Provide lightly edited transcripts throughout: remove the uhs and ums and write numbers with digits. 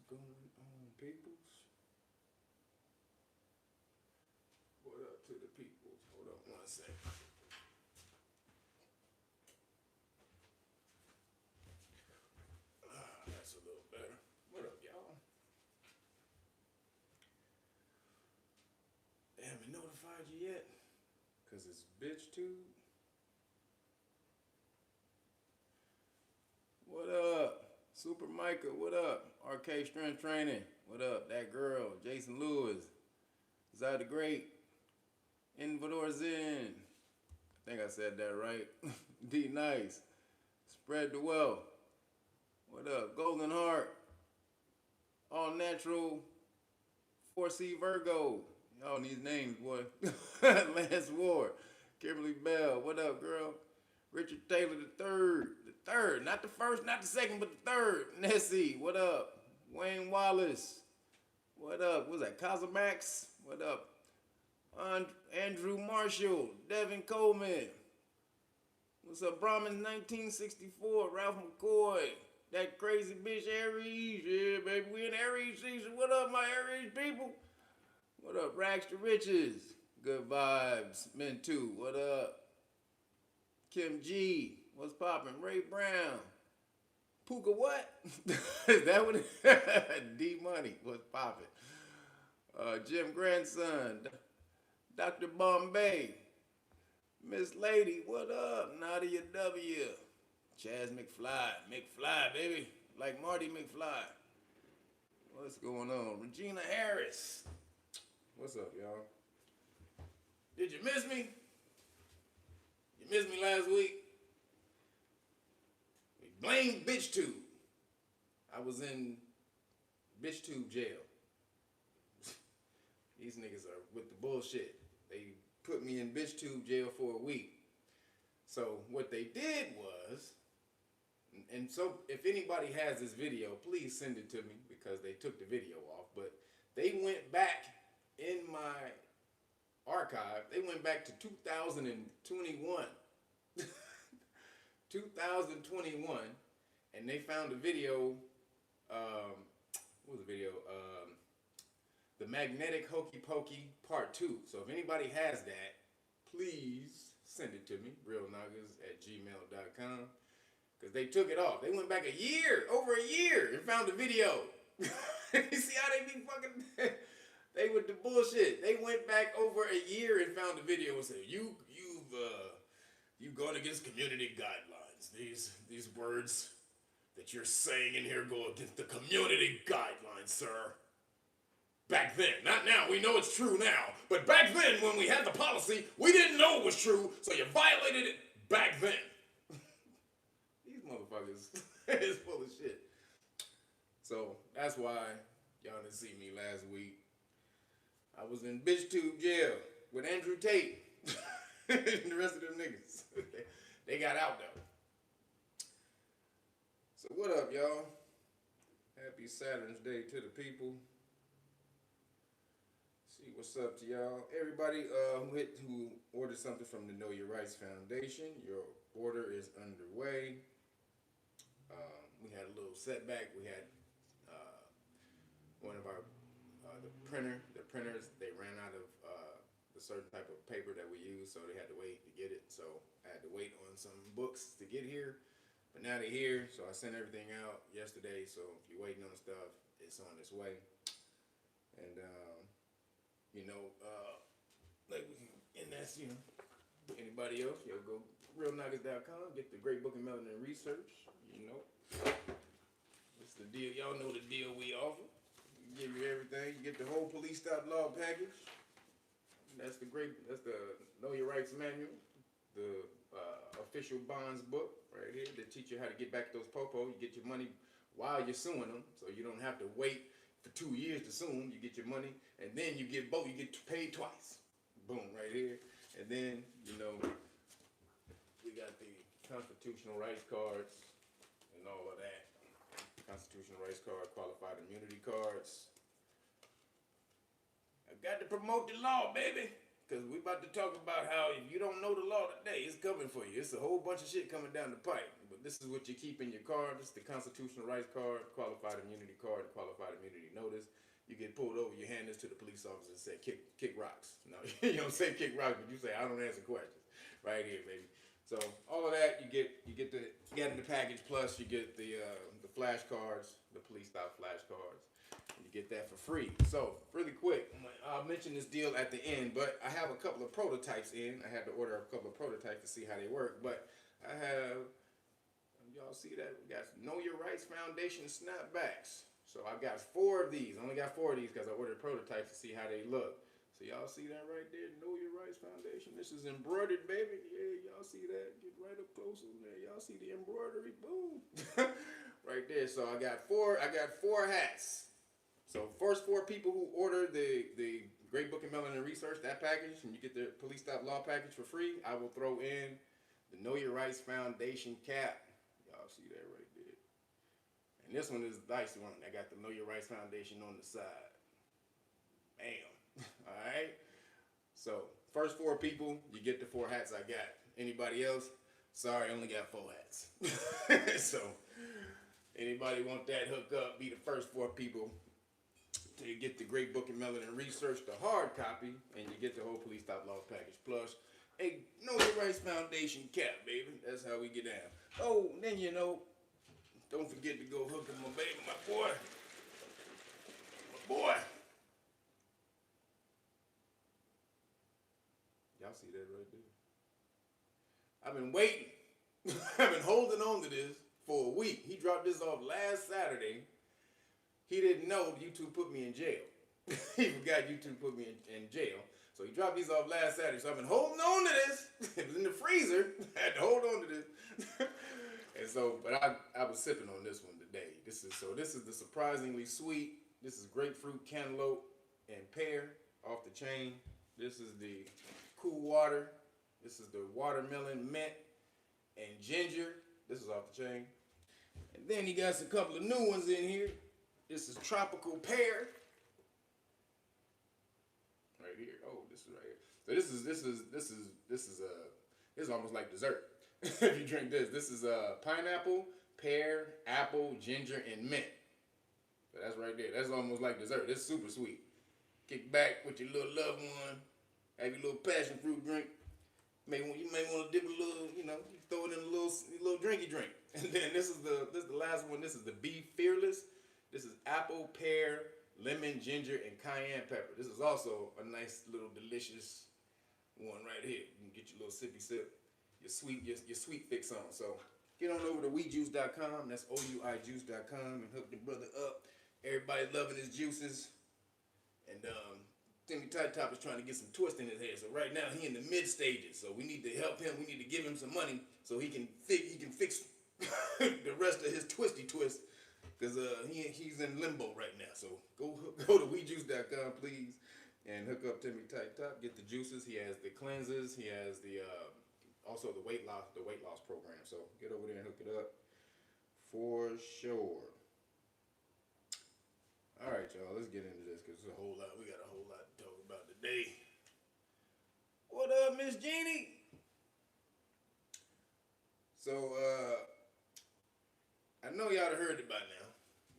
going on, peoples? What up to the peoples? Hold on one second. That's a little better. What up, y'all? They haven't notified you yet? Because it's bitch tube. What up? Super Micah, what up? RK Strength Training, what up? That girl, Jason Lewis. Zai the Great. Invador Zen. I think I said that right. D Nice. Spread the wealth. What up? Golden Heart. All Natural. 4C Virgo. Y'all need names, boy. Lance Ward. Kimberly Bell. What up, girl? Richard Taylor the third. The third. Not the first, not the second, but the third. Nessie. What up? Wayne Wallace. What up? What's that? Cosmax. What up? Andrew Marshall. Devin Coleman. What's up? Brahmin 1964. Ralph McCoy. That crazy bitch Aries. Yeah, baby. We in Aries season. What up, my Aries people? What up? Rags to Riches. Good vibes. Men too. What up? Kim G. What's poppin'? Ray Brown. Puka what? Is that what it D Money. What's poppin'? Jim Grandson. Dr. Bombay. Miss Lady. What up? Nadia W. Chaz McFly. McFly, baby. Like Marty McFly. What's going on? Regina Harris. What's up, y'all? Did you miss me? You missed me last week? We blame BitchTube. I was in BitchTube jail. These niggas are with the bullshit. They put me in BitchTube jail for a week. So what they did was, and so if anybody has this video, please send it to me because they took the video off. But they went back in my archive. They went back to 2021. 2021, and they found a video. What was the video? The Magnetic Hokey Pokey Part 2. So if anybody has that, please send it to me, realnagas@gmail.com. Because they took it off. They went back a year, over a year, and found the video. You see how they be fucking... They with the bullshit. They went back over a year and found the video and said, you've gone against community guidelines. These words that you're saying in here go against the community guidelines, sir. Back then, not now, we know it's true now, but back then when we had the policy, we didn't know it was true, so you violated it back then. These motherfuckers is full of shit. So that's why y'all didn't see me last week. I was in BitchTube jail with Andrew Tate and the rest of them niggas. They got out though. So what up, y'all? Happy Saturn's Day to the people. See what's up to y'all. Everybody who ordered something from the Know Your Rights Foundation, your order is underway. We had a little setback. We had one of our the printers, they ran out of the certain type of paper that we use, so they had to wait to get it. So I had to wait on some books to get here, but now they're here, so I sent everything out yesterday. So if you're waiting on stuff, it's on its way. And and that's anybody else, go realnagas.com, get the Great Book of Melanin Research. It's the deal. Y'all know the deal we offer. We give you everything. You get the whole police stop law package. That's the Know Your Rights manual, the official bonds book right here that teach you how to get back those popo. You get your money while you're suing them, so you don't have to wait for 2 years to sue them. You get your money, and then you get both. You get paid twice. Boom, right here. And then we got the constitutional rights cards and all of that. Constitutional rights card, qualified immunity cards. I got to promote the law, baby. Because we about to talk about how if you don't know the law today, it's coming for you. It's a whole bunch of shit coming down the pipe. But This is what you keep in your car. This is the constitutional rights card, qualified immunity card, qualified immunity notice. You get pulled over, you hand this to the police officer and say, kick rocks. No, you don't say kick rocks, but you say, I don't answer questions. Right here, baby. So all of that, you get in the package, plus you get the flashcards, the police stop flashcards. You get that for free. So really quick, I'll mention this deal at the end, but I have a couple of prototypes in. I had to order a couple of prototypes to see how they work, but I have, y'all see that? We got Know Your Rights Foundation snapbacks. So I got 4 of these. I only got 4 of these because I ordered prototypes to see how they look. So y'all see that right there? Know Your Rights Foundation. This is embroidered, baby. Yeah, y'all see that? Get right up close on there. Y'all see the embroidery? Boom. Right there. So I got 4 hats. So first 4 people who order the Great Book of Melanin Research, that package, and you get the Police Stop Law package for free, I will throw in the Know Your Rights Foundation cap. Y'all see that right there. And this one is the dicey one. I got the Know Your Rights Foundation on the side. Bam. All right. So first 4 people, you get the 4 hats I got. Anybody else? Sorry, I only got 4 hats. So anybody want that hook up? Be the first 4 people to get the Great Book of Melanin Research, the hard copy, and you get the whole Police Stop Law package plus a Know Your Rights Foundation cap, baby. That's how we get down. Oh, then don't forget to go hook up my baby, my boy. My boy. Y'all see that right there? I've been waiting. I've been holding on to this for a week. He dropped this off last Saturday. He didn't know YouTube put me in jail. He forgot YouTube put me in jail. So he dropped these off last Saturday. So I've been holding on to this. It was in the freezer. I had to hold on to this. And so, but I was sipping on this one today. This is the surprisingly sweet. This is grapefruit, cantaloupe, and pear off the chain. This is the cool water. This is the watermelon, mint, and ginger. This is off the chain. And then he got a couple of new ones in here. This is tropical pear. Right here. Oh, this is right here. So this is almost like dessert. If you drink this, this is pineapple, pear, apple, ginger, and mint. So that's right there. That's almost like dessert. It's super sweet. Kick back with your little loved one. Have your little passion fruit drink. You may want to dip a little, throw it in a little drinky drink. And then this is the last one. This is the Be Fearless. This is apple, pear, lemon, ginger, and cayenne pepper. This is also a nice little delicious one right here. You can get your little sippy sip, your sweet fix on. So get on over to wejuice.com. That's OUIjuice.com and hook the brother up. Everybody loving his juices. And Timmy Tight Top is trying to get some twist in his head. So right now he in the mid stages. So we need to help him. We need to give him some money so he can fix the rest of his twisty twist. Because he's in limbo right now. So go to wejuice.com, please, and hook up Timmy Tight Top. Get the juices. He has the cleanses. He has the also the weight loss program. So get over there and hook it up for sure. All right, y'all. Let's get into this because we got a whole lot to talk about today. What up, Miss Jeannie? So I know y'all have heard it by now.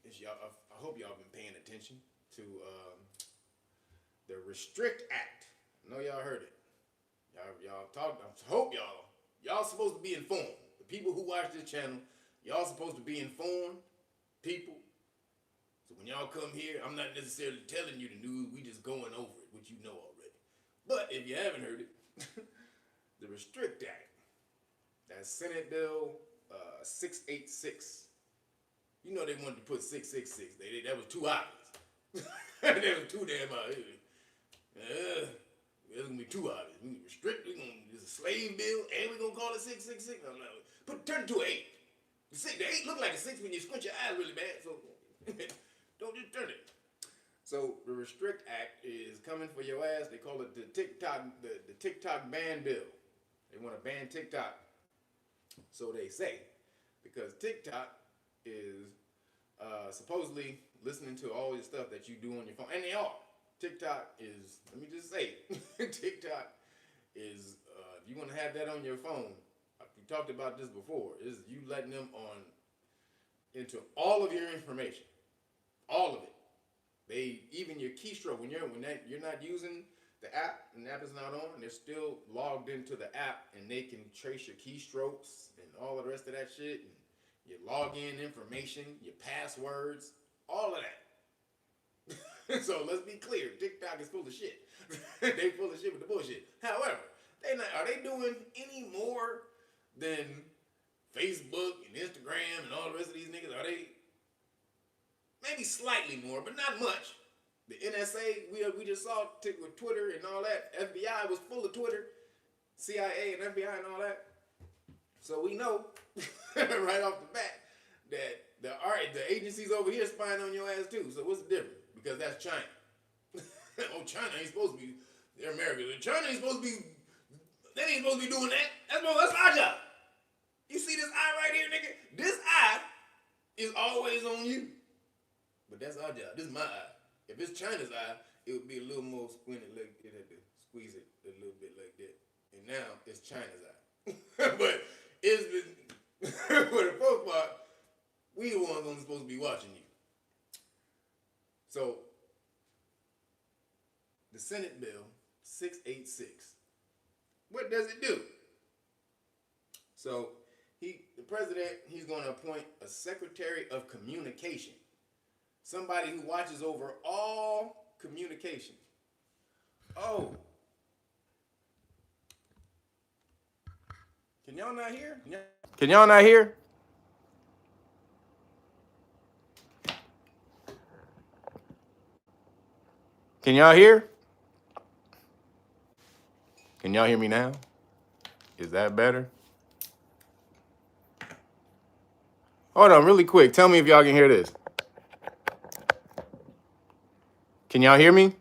I hope y'all been paying attention to the Restrict Act. I know y'all heard it. Y'all talked. I hope y'all supposed to be informed. The people who watch this channel, y'all supposed to be informed people. So when y'all come here, I'm not necessarily telling you the news. We just going over it, which you know already. But if you haven't heard it, the Restrict Act. That's Senate Bill 686. You know they wanted to put 666. That was too obvious. That was too damn obvious. It's gonna be too obvious. We restrict. It's a slave bill, and we're gonna call it 666. I'm like, turn it to an 8. The 8 look like a 6 when you squint your eyes really bad. So don't just turn it. So the Restrict Act is coming for your ass. They call it the TikTok, the TikTok ban bill. They want to ban TikTok. So they say, because TikTok is supposedly listening to all your stuff that you do on your phone, and they are. TikTok is, let me just say, TikTok is, if you want to have that on your phone, talked about this before. Is you letting them on into all of your information, all of it. They even your keystroke when you're not using the app and the app is not on, and they're still logged into the app, and they can trace your keystrokes and all of the rest of that shit, and your login information, your passwords, all of that. So let's be clear, TikTok is full of shit. They full of shit with the bullshit. However, are they doing any more than Facebook and Instagram and all the rest of these niggas? Are they? Maybe slightly more, but not much. The NSA, we just saw with Twitter and all that. FBI was full of Twitter. CIA and FBI and all that. So we know right off the bat that the agencies over here spying on your ass too. So what's the difference? Because that's China. Oh, China ain't supposed to be. They're America. China ain't supposed to be. They ain't supposed to be doing that. That's our job. You see this eye right here, nigga? This eye is always on you. But that's our job. This is my eye. If it's China's eye, it would be a little more squinted, like it had to squeeze it a little bit like that. And now it's China's eye. But it's been, for the most part, we the ones only supposed to be watching you. So, the Senate Bill 686. What does it do? So, the president, he's going to appoint a Secretary of Communication. Somebody who watches over all communication. Oh. Can y'all not hear? Can y'all not hear? Can y'all hear? Can y'all hear me now? Is that better? Hold on, really quick. Tell me if y'all can hear this. Can y'all hear me?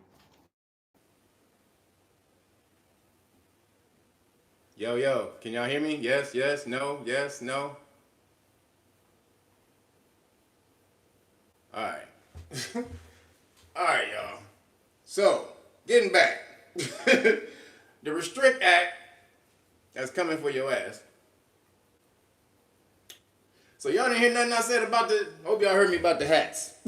Yo, can y'all hear me? Yes, no, yes, no. All right. All right, y'all. So, getting back. The Restrict Act that's coming for your ass. So y'all didn't hear nothing I said about hope y'all heard me about the hats.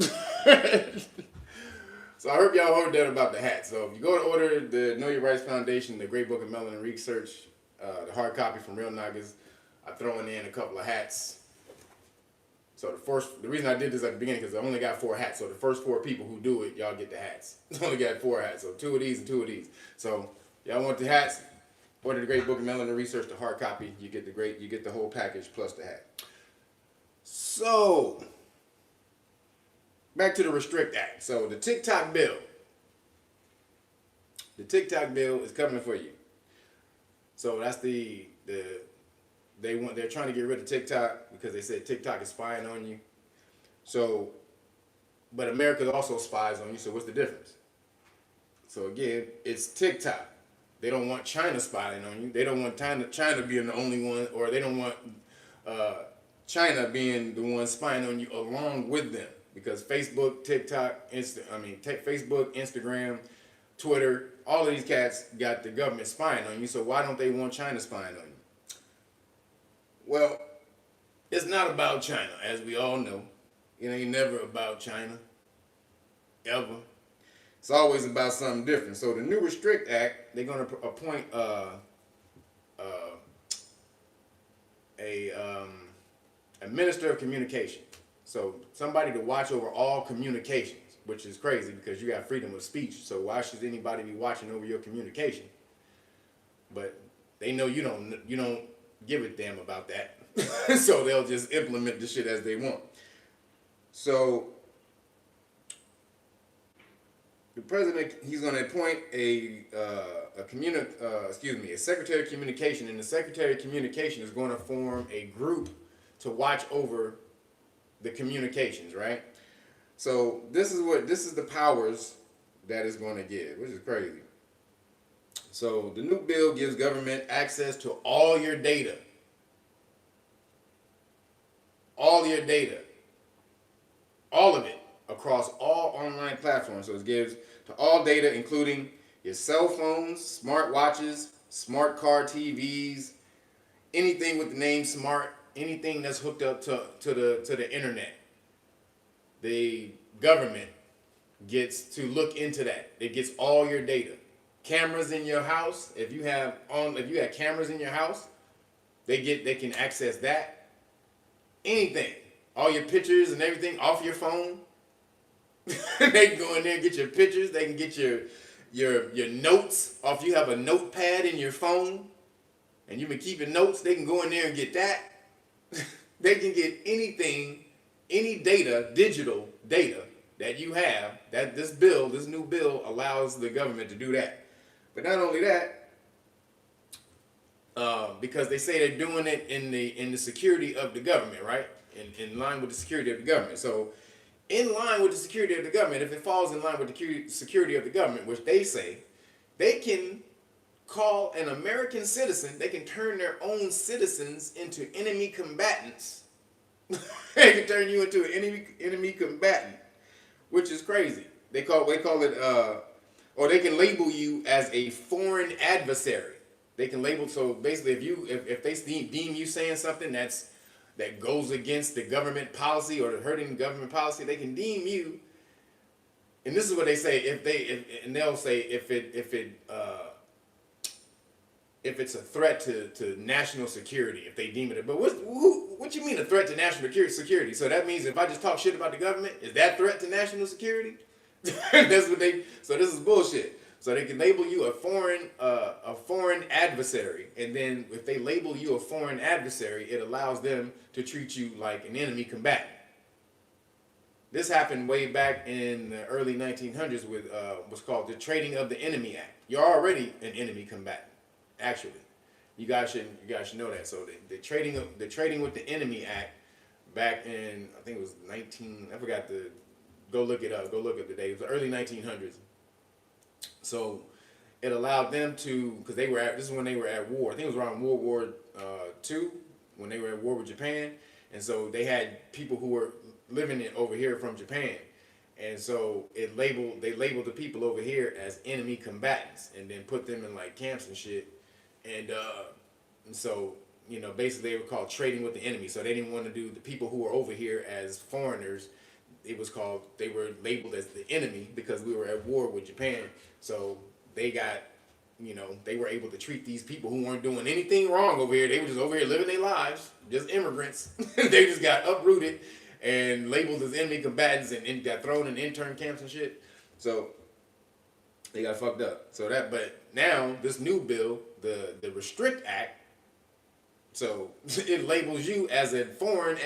So I hope y'all heard that about the hats. So if you go to order the Know Your Rights Foundation, the Great Book of Melanin Research, the hard copy from Real Niggas, I'm throwing in a couple of hats. So the reason I did this at the beginning, because I only got 4 hats. So the first 4 people who do it, y'all get the hats. I only got 4 hats. So 2 of these and 2 of these. So y'all want the hats? Order the Great Book of Melanin Research, the hard copy. You get the whole package plus the hat. So back to the Restrict Act. So the TikTok bill. The TikTok bill is coming for you. So that's they're trying to get rid of TikTok because they said TikTok is spying on you. So, but America also spies on you. So what's the difference? So again, it's TikTok. They don't want China spying on you. They don't want China being the only one, or they don't want China being the one spying on you along with them. Because Facebook, TikTok, Facebook, Instagram, Twitter, all of these cats got the government spying on you. So why don't they want China spying on you? Well, it's not about China, as we all know. It ain't never about China, ever. It's always about something different. So the new Restrict Act, they're going to appoint a minister of communication. So somebody to watch over all communications, which is crazy because you got freedom of speech. So why should anybody be watching over your communication? But they know you don't give a damn about that. So they'll just implement the shit as they want. So the president, he's going to appoint a secretary of communication, and the secretary of communication is going to form a group to watch over the communications, right? So this is the powers that is going to give, which is crazy. So the new bill gives government access to all your data. All your data. All of it. Across all online platforms. So it gives to all data, including your cell phones, smart watches, smart car TVs, anything with the name smart, anything that's hooked up to the internet, the government gets to look into that. It gets all your data. Cameras in your house, if you have cameras in your house, they can access that. Anything. All your pictures and everything off your phone. They can go in there and get your pictures. They can get your notes off. You have a notepad in your phone and you've been keeping notes. They can go in there and get that. They can get anything, any data, digital data that you have. That this new bill allows the government to do that. But not only that, because they say they're doing it in the security of the government, right? In line with the security of the government. So, in line with the security of the government, if it falls in line with the security of the government, which they say, they can call an American citizen, they can turn their own citizens into enemy combatants. They can turn you into an enemy combatant, which is crazy. They call it, or they can label you as a foreign adversary. They can label, so basically if they deem you saying something that goes against the government policy or hurting government policy, they can deem you. And this is what they say and they'll say if it's a threat to national security, if they deem it. But what you mean a threat to national security? So that means if I just talk shit about the government, is that threat to national security? That's what they. So this is bullshit. So they can label you a foreign adversary, and then if they label you a foreign adversary, it allows them to treat you like an enemy combatant. This happened way back in the early 1900s with what's called the Trading of the Enemy Act. You're already an enemy combatant, actually. You guys should know that. So the Trading with the Enemy Act back in, I think it was I forgot to go look it up. Go look at the date. It was the early 1900s. So it allowed them to, because this is when they were at war. I think it was around World War II, when they were at war with Japan. And so they had people who were living over here from Japan. And so they labeled the people over here as enemy combatants and then put them in like camps and shit. And so, basically they were called trading with the enemy. So they didn't want to do the people who were over here as foreigners. They were labeled as the enemy because we were at war with Japan. So they got, they were able to treat these people who weren't doing anything wrong over here. They were just over here living their lives, just immigrants. They just got uprooted and labeled as enemy combatants and got thrown in intern camps and shit. So they got fucked up. But now this new bill, the Restrict Act, so it labels you as a foreign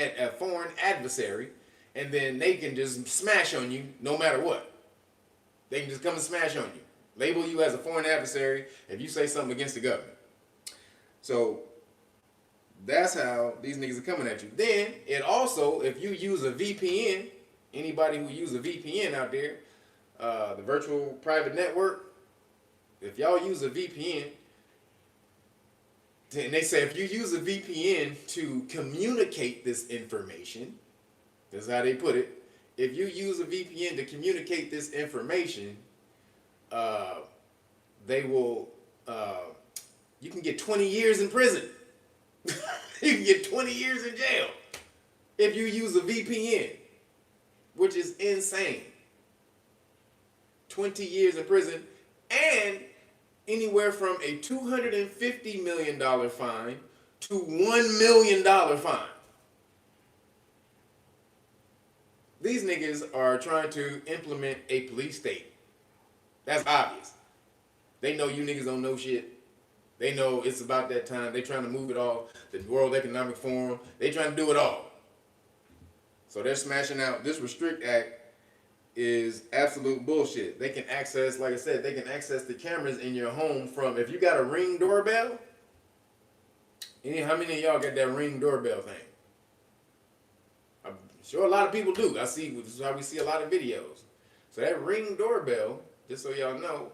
adversary. And then they can just smash on you no matter what. They can just come and smash on you. Label you as a foreign adversary if you say something against the government. So that's how these niggas are coming at you. Then it also, if you use a VPN, anybody who uses a VPN out there, the virtual private network, if y'all use a VPN, and they say if you use a VPN to communicate this information, that's how they put it. If you use a VPN to communicate this information, they will. You can get 20 years in prison. You can get 20 years in jail if you use a VPN, which is insane. 20 years in prison and anywhere from a $250 million fine to $1 million fine. These niggas are trying to implement a police state. That's obvious. They know you niggas don't know shit. They know it's about that time. They trying to move it all. The World Economic Forum. They trying to do it all. So they're smashing out. This Restrict Act is absolute bullshit. They can access, like I said, they can access the cameras in your home from, if you got a Ring doorbell, how many of y'all got that Ring doorbell thing? Sure, a lot of people do. This is how we see a lot of videos. So that Ring doorbell, just so y'all know,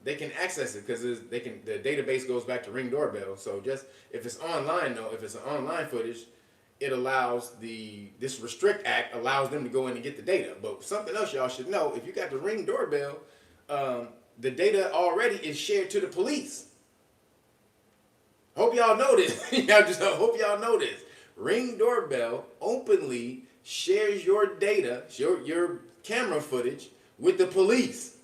they can access it because the database goes back to Ring doorbell. So just if it's online though, if it's an online footage, it allows this Restrict Act allows them to go in and get the data. But something else y'all should know: if you got the Ring doorbell, the data already is shared to the police. Hope y'all know this. Hope y'all know this. Ring doorbell openly shares your data, your camera footage with the police.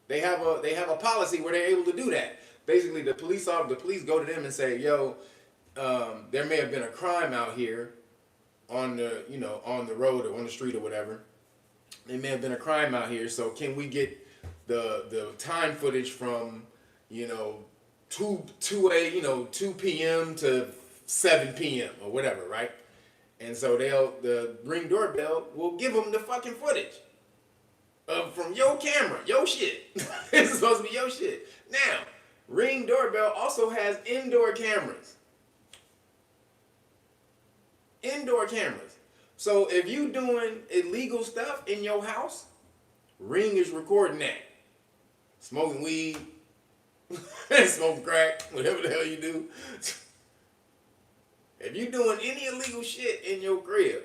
They have a policy where they're able to do that. Basically, the police go to them and say, "Yo, there may have been a crime out here on the road or on the street or whatever. There may have been a crime out here. So can we get the time footage from 2 p.m. to 7 p.m. or whatever, right?" And so the Ring doorbell will give them the fucking footage from your camera, your shit. It's supposed to be your shit. Now, Ring doorbell also has indoor cameras. Indoor cameras. So if you doing illegal stuff in your house, Ring is recording that. Smoking weed, smoking crack, whatever the hell you do. If you doing any illegal shit in your crib,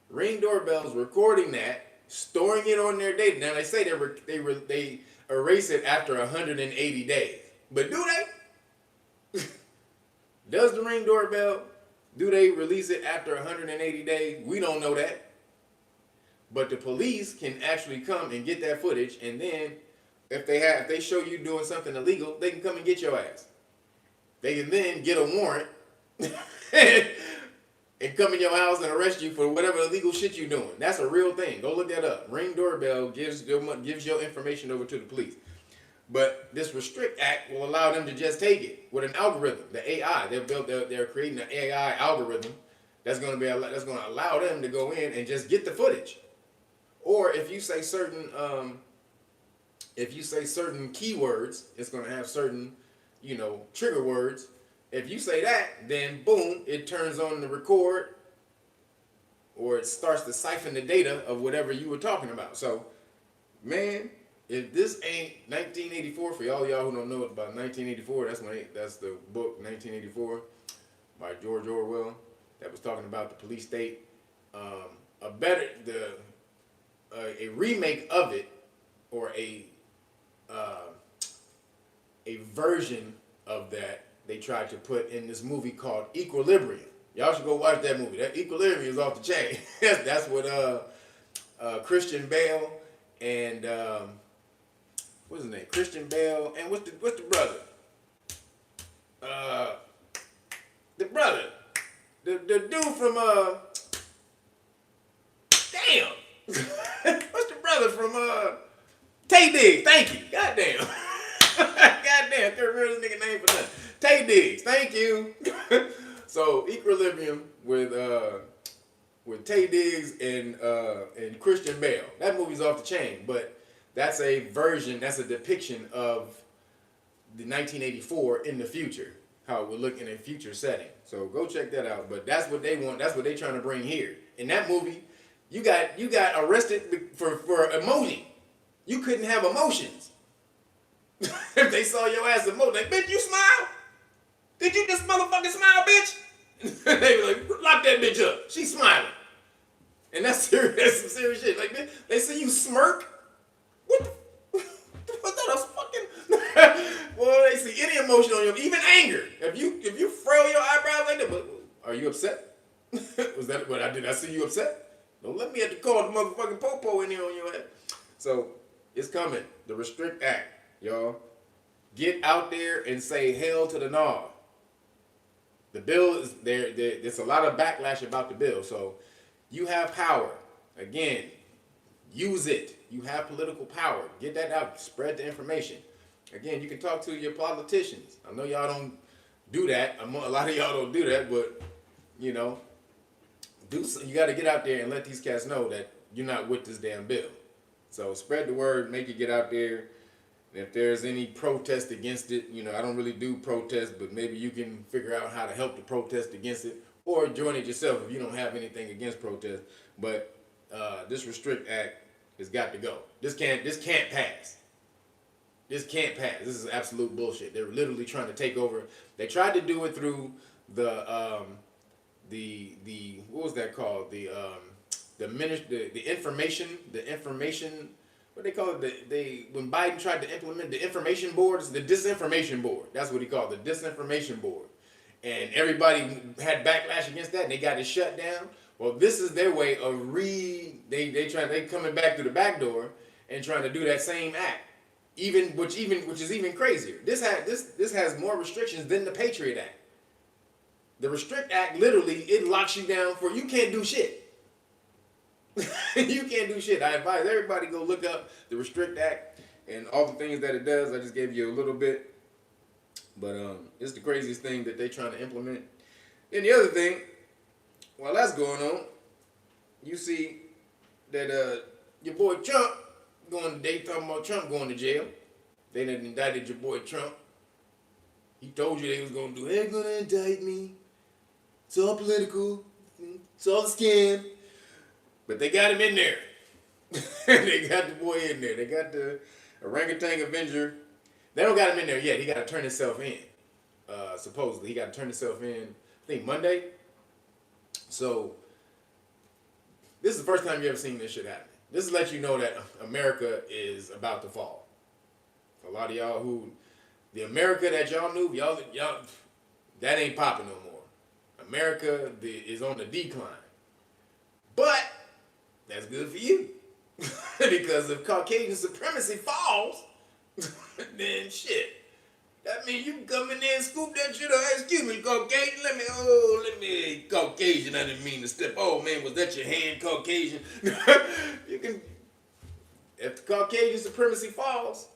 Ring doorbell's recording that, storing it on their data. Now they say they erase it after 180 days. But do they? Does the Ring doorbell, do they release it after 180 days? We don't know that. But the police can actually come and get that footage, and then if they show you doing something illegal, they can come and get your ass. They can then get a warrant and come in your house and arrest you for whatever illegal shit you're doing. That's a real thing. Go look that up. Ring doorbell gives your information over to the police. But this Restrict Act will allow them to just take it with an algorithm. The AI they're creating an AI algorithm that's going to allow them to go in and just get the footage. Or if you say certain keywords, it's going to have certain trigger words. If you say that, then boom, it turns on the record, or it starts to siphon the data of whatever you were talking about. So, man, if this ain't 1984, for y'all who don't know about 1984, that's the book 1984 by George Orwell that was talking about the police state. A remake of it, or a version of that, they tried to put in this movie called Equilibrium. Y'all should go watch that movie. That Equilibrium is off the chain. That's what Christian Bale and what's his name? Christian Bale and what's the brother? The brother, the dude from damn. What's the brother from Tay Diggs? Thank you. Goddamn. Goddamn. Can't remember this nigga name for nothing. Tay Diggs. Thank you. So Equilibrium with Tay Diggs and Christian Bale. That movie's off the chain, but that's a version. That's a depiction of the 1984 in the future. How it would look in a future setting. So go check that out. But that's what they want. That's what they're trying to bring here. In that movie, you got arrested for emoting. You couldn't have emotions. If they saw your ass emote, like, bitch, you smile? Did you just motherfucking smile, bitch? They be like, lock that bitch up. She's smiling. And that's serious. That's some serious shit. Like, they see you smirk. What the what's that? A fucking boy, they see any emotion on you, even anger. If you furrow your eyebrows like that, but are you upset? Was that what I did? I see you upset? Don't let me have to call the motherfucking popo in here on your head. So it's coming. The Restrict Act, y'all. Get out there and say hell to the gnaw. The bill is there. There's a lot of backlash about the bill. So you have power. Again, use it. You have political power. Get that out. Spread the information. Again, you can talk to your politicians. I know y'all don't do that. A lot of y'all don't do that, but you got to get out there and let these cats know that you're not with this damn bill. So spread the word, make it get out there. And if there's any protest against it, I don't really do protests, but maybe you can figure out how to help the protest against it, or join it yourself if you don't have anything against protest. But this Restrict Act has got to go. This can't pass. This can't pass. This is absolute bullshit. They're literally trying to take over. They tried to do it through the what was that called? The information what they call it, when Biden tried to implement the information boards, the disinformation board. That's what he called the disinformation board. And everybody had backlash against that, and they got it shut down. Well, this is their way of they coming back through the back door and trying to do that same act. Which is even crazier. This has more restrictions than the Patriot Act. The Restrict Act literally it locks you down for you can't do shit. You can't do shit. I advise everybody go look up the Restrict Act and all the things that it does. I just gave you a little bit, but it's the craziest thing that they're trying to implement. And the other thing, while that's going on, you see that your boy Trump they talking about Trump going to jail. They done indicted your boy Trump. He told you they was gonna do. They're gonna indict me. It's all political. It's all a scam. But they got him in there. They got the boy in there. They got the orangutan Avenger. They don't got him in there yet. He got to turn himself in. Supposedly, he got to turn himself in. I think Monday. So this is the first time you ever seen this shit happen. This is let you know that America is about to fall. A lot of y'all the America that y'all knew, y'all that ain't popping no more. America is on the decline. But that's good for you. Because if Caucasian supremacy falls, then shit. That means you can come in there and scoop that shit up. Hey, excuse me, Caucasian. Let me, Caucasian. I didn't mean to step. Oh man, was that your hand, Caucasian? You can, if the Caucasian supremacy falls,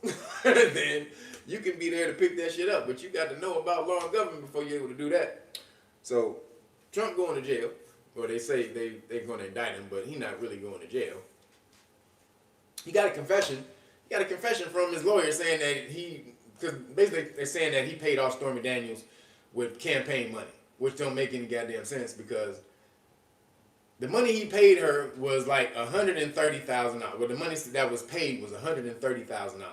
then you can be there to pick that shit up. But you got to know about law and government before you're able to do that. So, Trump going to jail. Or they say they're going to indict him, but he's not really going to jail. He got a confession. He got a confession from his lawyer saying that because basically they're saying that he paid off Stormy Daniels with campaign money, which don't make any goddamn sense because the money he paid her was like $130,000. Well, the money that was paid was $130,000.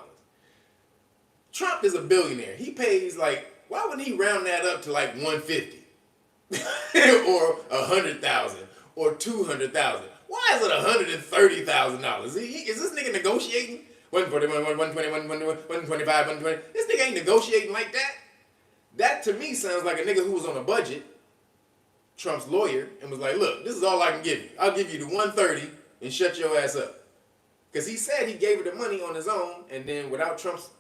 Trump is a billionaire. He pays why wouldn't he round that up to like 150? Or 100,000 or 200,000. Why is it $130,000? Is this nigga negotiating? 140, 120, 125, 120. This nigga ain't negotiating like that. That to me sounds like a nigga who was on a budget, Trump's lawyer, and was like, look, this is all I can give you. I'll give you the 130 and shut your ass up. Because he said he gave her the money on his own, and then without Trump's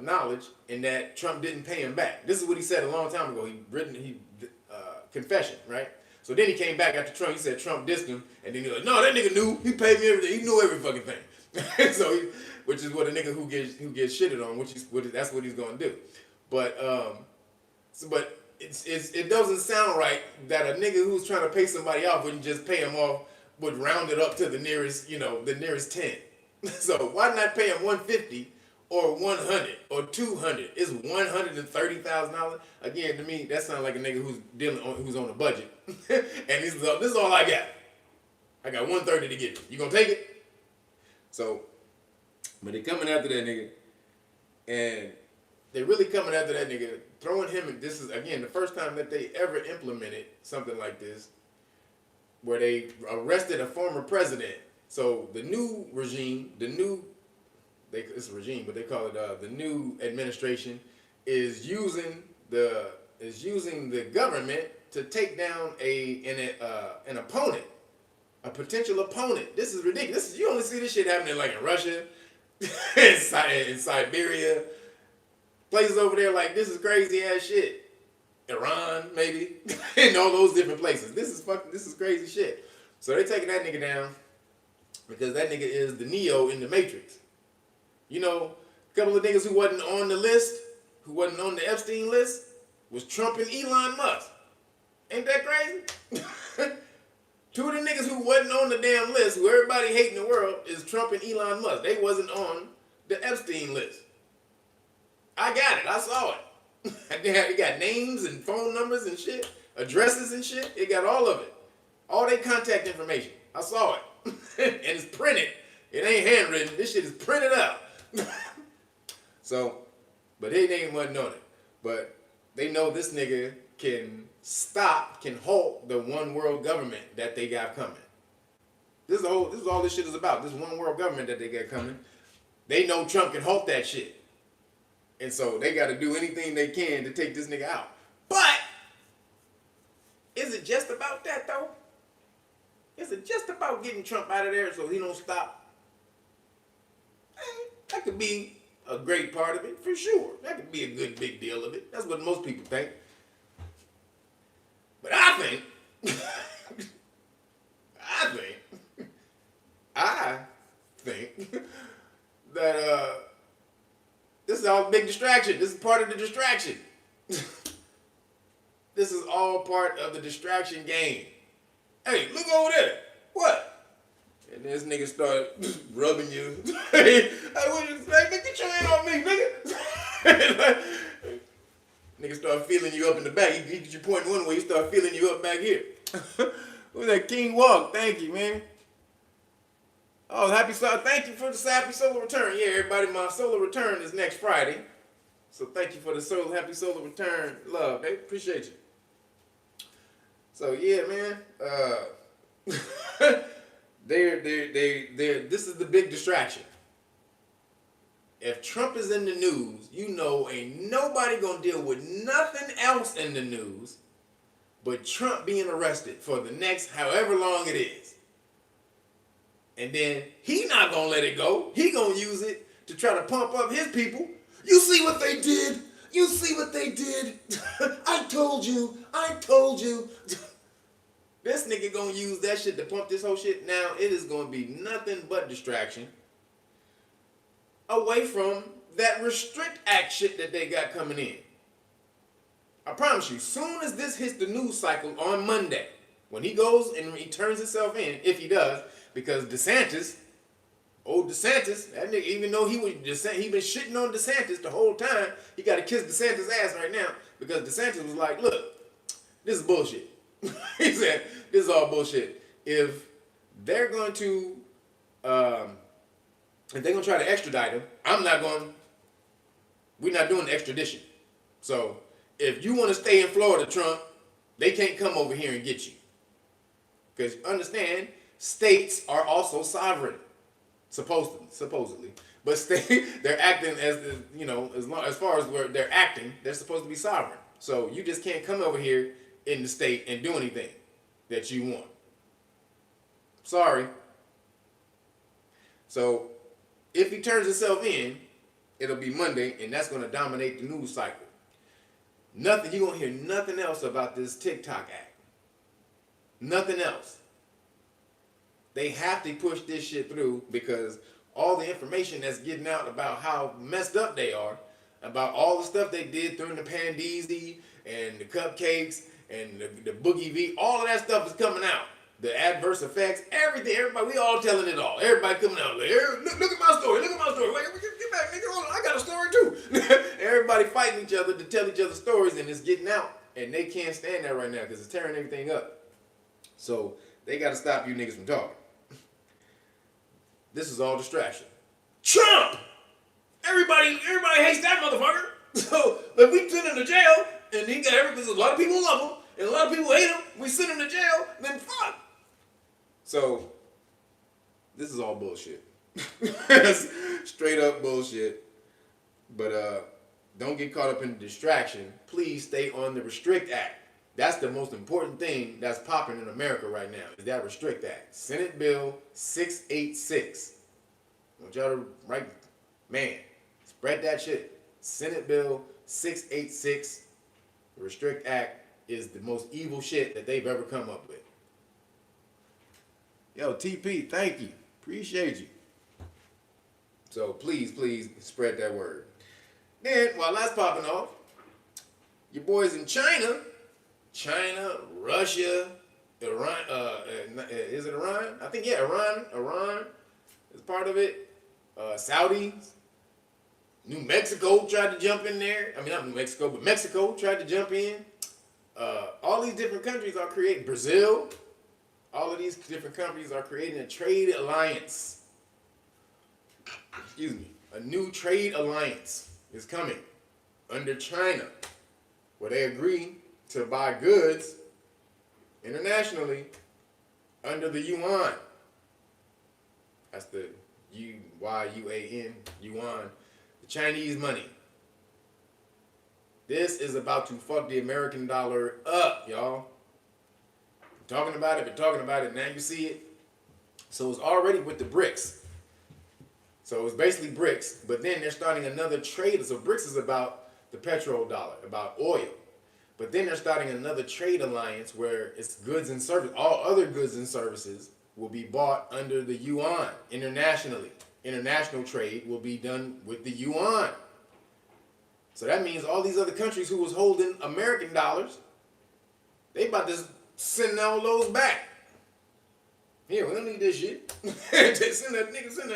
knowledge, and that Trump didn't pay him back. This is what he said a long time ago. Confession, right? So then he came back after Trump. He said Trump dissed him, and then he was like, no, that nigga knew. He paid me everything. He knew every fucking thing. So, which is what a nigga who gets shitted on, that's what he's gonna do. But it doesn't sound right that a nigga who's trying to pay somebody off wouldn't just pay him off, would round it up to the nearest 10. So why not pay him 150? Or 100 or 200. It's $130,000. Again, to me, that sounds like a nigga who's on a budget. And this is all I got. I got 130 to give you. You gonna take it? So, but they coming after that nigga, and they really coming after that nigga, throwing him. And this is again the first time that they ever implemented something like this, where they arrested a former president. So the new regime, it's a regime, but they call it the new administration is using the government to take down an opponent, a potential opponent. This is ridiculous. You only see this shit happening like in Russia, in Siberia, places over there. Like this is crazy ass shit. Iran, maybe, in all those different places. This is crazy shit. So they taking that nigga down because that nigga is the Neo in the Matrix. You know, a couple of niggas who wasn't on the list, who wasn't on the Epstein list, was Trump and Elon Musk. Ain't that crazy? Two of the niggas who wasn't on the damn list, who everybody hating the world, is Trump and Elon Musk. They wasn't on the Epstein list. I got it. I saw it. It got names and phone numbers and shit, addresses and shit. It got all of it. All their contact information. I saw it. And it's printed. It ain't handwritten. This shit is printed out. So, but they wasn't on it. But they know this nigga can halt the one world government that they got coming. This is all this shit is about. This one world government that they got coming. They know Trump can halt that shit. And so they got to do anything they can to take this nigga out. But is it just about that though? Is it just about getting Trump out of there so he don't stop? That could be a great part of it, for sure. That could be a good big deal of it. That's what most people think. But I think, I think that this is all a big distraction. This is part of the distraction. This is all part of the distraction game. Hey, look over there. What? And this nigga start rubbing you. Hey, what you say? Get your hand on me, nigga. Nigga start feeling you up in the back. He get you pointing one way, he start feeling you up back here. Who's that? King Walk. Thank you, man. Oh, thank you for the happy solar return. Yeah, everybody, my solar return is next Friday. So thank you for the happy solar return. Love, they appreciate you. So yeah, man. This is the big distraction. If Trump is in the news, you know ain't nobody gonna deal with nothing else in the news but Trump being arrested for the next however long it is. And then he not gonna let it go. He gonna use it to try to pump up his people. You see what they did? You see what they did? I told you. This nigga gonna use that shit to pump this whole shit. Now it is gonna be nothing but distraction away from that Restrict Act shit that they got coming in. I promise you, soon as this hits the news cycle on Monday, when he goes and he turns himself in, if he does, because old DeSantis, that nigga, even though he been shitting on DeSantis the whole time, he got to kiss DeSantis' ass right now because DeSantis was like, look, this is bullshit. He said, this is all bullshit. If they're going to try to extradite him, we're not doing the extradition. So if you want to stay in Florida, Trump, they can't come over here and get you. Because understand, states are also sovereign, supposedly. But they're acting as as far as where they're acting, they're supposed to be sovereign. So you just can't come over here in the state and do anything that you want. Sorry. So if he turns himself in, it'll be Monday, and that's going to dominate the news cycle. You're going to hear nothing else about this Tik-Tok act. Nothing else. They have to push this shit through because all the information that's getting out about how messed up they are, about all the stuff they did during the Pandeezy and the cupcakes and the Boogie V, all of that stuff is coming out. The adverse effects, everything, everybody, we all telling it all. Everybody coming out like, look at my story, Wait, get back, nigga, hold on, I got a story too. Everybody fighting each other to tell each other stories, and it's getting out. And they can't stand that right now because it's tearing everything up. So they got to stop you niggas from talking. This is all distraction. Trump! Everybody hates that motherfucker. So if we send him to jail, and he got everything, a lot of people love him, and a lot of people hate him, we send him to jail, then fuck. So this is all bullshit. Straight up bullshit. But don't get caught up in the distraction. Please stay on the Restrict Act. That's the most important thing that's popping in America right now, is that Restrict Act. Senate Bill 686. I want y'all to write, man, spread that shit. Senate Bill 686. The Restrict Act is the most evil shit that they've ever come up with. Yo, TP, thank you. Appreciate you. So please spread that word. Then, while that's popping off, your boys in China, Russia, Iran, is it Iran? I think, yeah, Iran is part of it. Saudis, New Mexico tried to jump in there. I mean, not New Mexico, but Mexico tried to jump in. All these different countries are creating, Brazil, all of these different countries are creating a trade alliance. Excuse me. A new trade alliance is coming under China, where they agree to buy goods internationally under the yuan. That's the yuan, yuan, the Chinese money. This is about to fuck the American dollar up, y'all. Been talking about it, now you see it. So it's already with the BRICS. So it's basically BRICS, but then they're starting another trade. So BRICS is about the petrodollar, about oil. But then they're starting another trade alliance where it's goods and services. All other goods and services will be bought under the yuan internationally. International trade will be done with the yuan. So that means all these other countries who was holding American dollars, they about to send all those back. Yeah, we don't need this shit. send that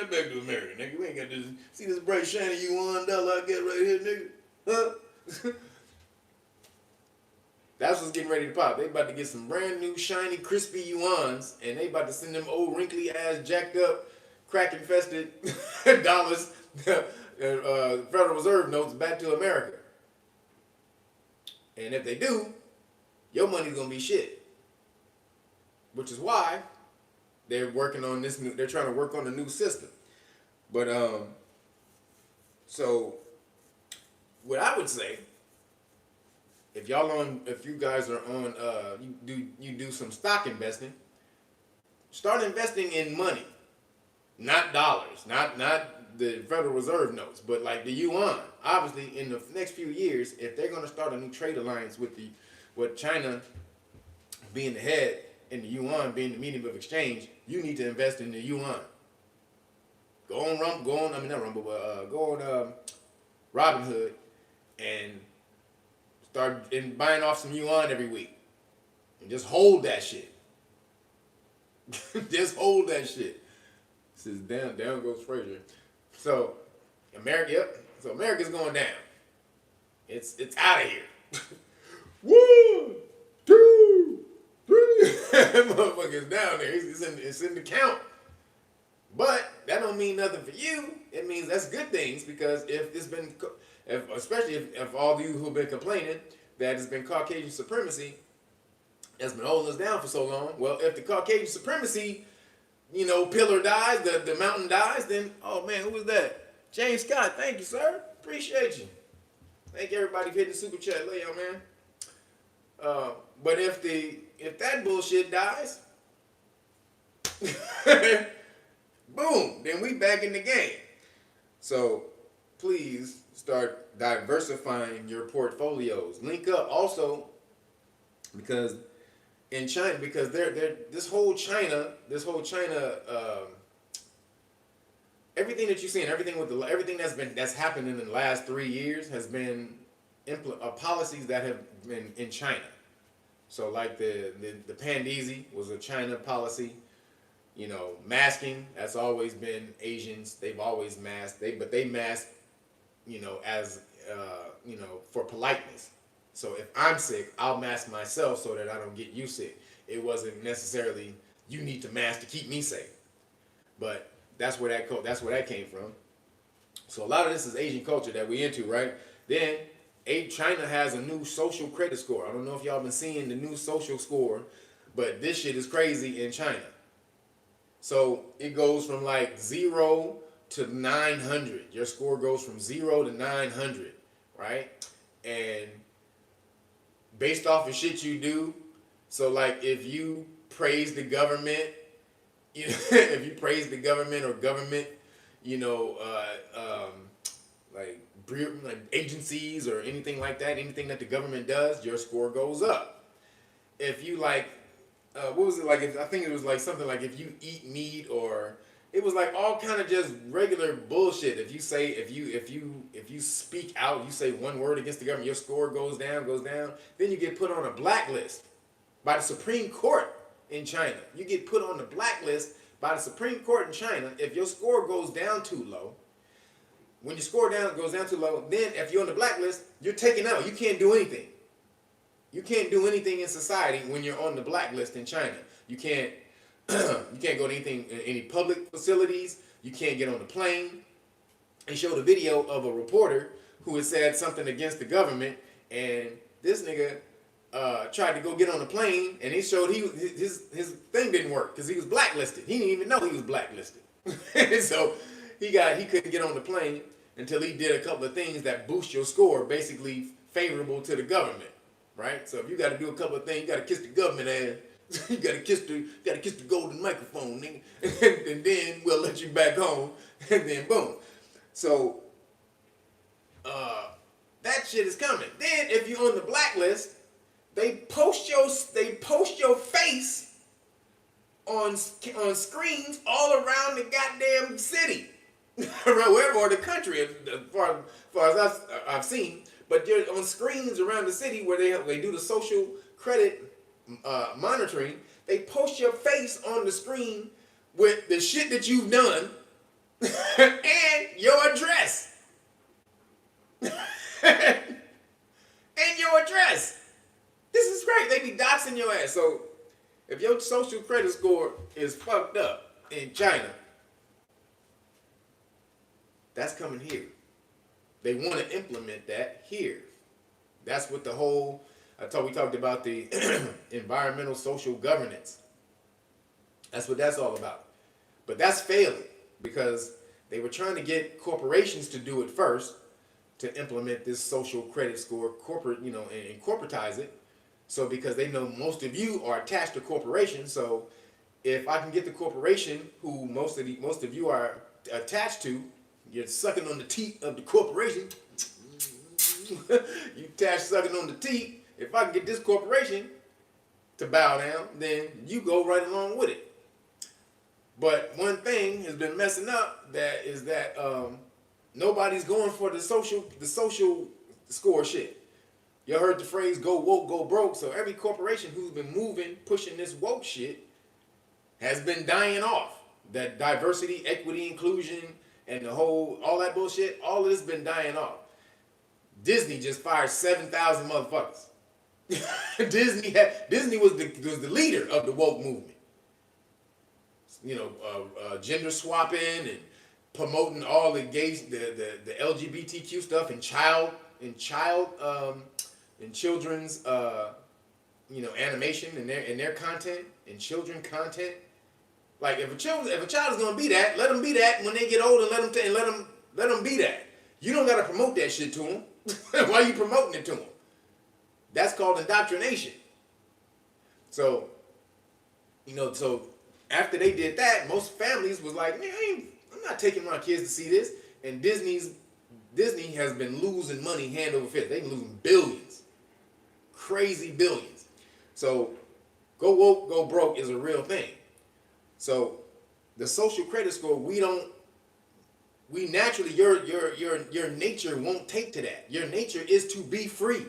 back to America, nigga. We ain't got this. See this bright shiny yuan dollar I got right here, nigga? Huh? That's what's getting ready to pop. They about to get some brand new, shiny, crispy yuans, and they about to send them old, wrinkly ass, jacked up, crack infested dollars, Federal Reserve notes back to America. And if they do, your money's gonna be shit. Which is why they're working on this new. They're trying to work on a new system. But so what I would say, if you guys are on, you do some stock investing. Start investing in money, not dollars, not the Federal Reserve notes, but like the yuan. Obviously, in the next few years, if they're going to start a new trade alliance with China being the head and the yuan being the medium of exchange, you need to invest in the yuan. Go on Robinhood and start buying off some yuan every week, and just hold that shit. Just hold that shit. This is down goes Frazier. So America's going down. It's out of here. 1, 2, 3. That motherfucker's down there. It's in the count. But that don't mean nothing for you. It means that's good things, because especially if all of you who've been complaining that it's been Caucasian supremacy that's been holding us down for so long. Well, if the Caucasian supremacy, pillar dies, the mountain dies, then, oh man, who was that? James Scott, thank you, sir. Appreciate you. Thank everybody for hitting the super chat. Love y'all, man. But if that bullshit dies, boom, then we back in the game. So please start diversifying your portfolios. Link up also, because in China, because this whole China, everything that you see and everything that's happened in the last 3 years has been policies that have been in China. So like the Pandeezy was a China policy. Masking, that's always been Asians. They've always masked. But they mask, as for politeness. So if I'm sick, I'll mask myself so that I don't get you sick. It wasn't necessarily you need to mask to keep me safe. But that's where that came from. So a lot of this is Asian culture that we into, right? Then China has a new social credit score. I don't know if y'all been seeing the new social score, but this shit is crazy in China. So it goes from like 0 to 900. Your score goes from 0 to 900, right? And based off of shit you do, so like if you praise the government, if you praise the government or government, like agencies or anything like that, anything that the government does, your score goes up. If you like, what was it like? I think it was like something like if you eat meat, or it was like all kind of just regular bullshit. If you speak out, you say one word against the government, your score goes down. Then you get put on a blacklist by the Supreme Court in China. You get put on the blacklist by the Supreme Court in China if your score goes down too low. When your score goes down too low, then if you're on the blacklist, you're taken out. You can't do anything. You can't do anything in society when you're on the blacklist in China. You can't go to any public facilities. You can't get on the plane. They showed a video of a reporter who had said something against the government, and this nigga tried to go get on the plane, and he showed his thing didn't work because he was blacklisted. He didn't even know he was blacklisted. So he couldn't get on the plane until he did a couple of things that boost your score, basically favorable to the government, right? So if you got to do a couple of things, you got to kiss the government ass. You got to kiss the golden microphone, nigga, and then we'll let you back home, and then boom. So that shit is coming. Then if you're on the blacklist, they post your face on screens all around the goddamn city, wherever, or the country, as far as I've seen. But they're on screens around the city where they do the social credit monitoring. They post your face on the screen with the shit that you've done and your address. And your address. This is great. They be doxing your ass. So if your social credit score is fucked up in China, that's coming here. They want to implement that here. That's what the whole, we talked about the environmental social governance. That's what that's all about. But that's failing because they were trying to get corporations to do it first, to implement this social credit score, and corporatize it. So because they know most of you are attached to corporations, so if I can get the corporation who most of you are attached to, you're sucking on the teat of the corporation. You sucking on the teat. If I can get this corporation to bow down, then you go right along with it. But one thing has been messing up that nobody's going for the social score shit. You heard the phrase "go woke, go broke." So every corporation who's been pushing this woke shit, has been dying off. That diversity, equity, inclusion, and all that bullshit, all of this been dying off. Disney just fired 7,000 motherfuckers. Disney was the leader of the woke movement. Gender swapping and promoting all the LGBTQ stuff and children's animation and their content and children content. Like if a child is gonna be that, let them be that. When they get older, let them be that. You don't gotta promote that shit to them. Why are you promoting it to them? That's called indoctrination. So, so after they did that, most families was like, man, I'm not taking my kids to see this. And Disney has been losing money hand over fist. They've been losing billions, crazy billions. So, go woke, go broke is a real thing. So, the social credit score, we naturally, your nature won't take to that. Your nature is to be free.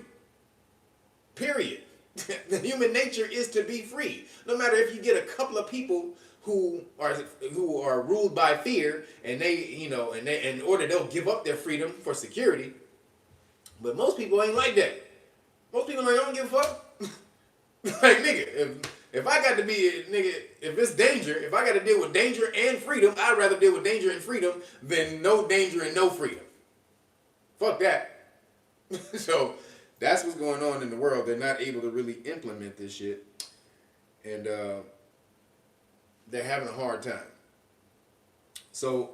Period. The human nature is to be free. No matter if you get a couple of people who are ruled by fear, and in order they'll give up their freedom for security. But most people ain't like that. Most people like, I don't give a fuck. Like, nigga, if I got to be nigga, if it's danger, if I got to deal with danger and freedom, I'd rather deal with danger and freedom than no danger and no freedom. Fuck that. So that's what's going on in the world. They're not able to really implement this shit, and they're having a hard time. So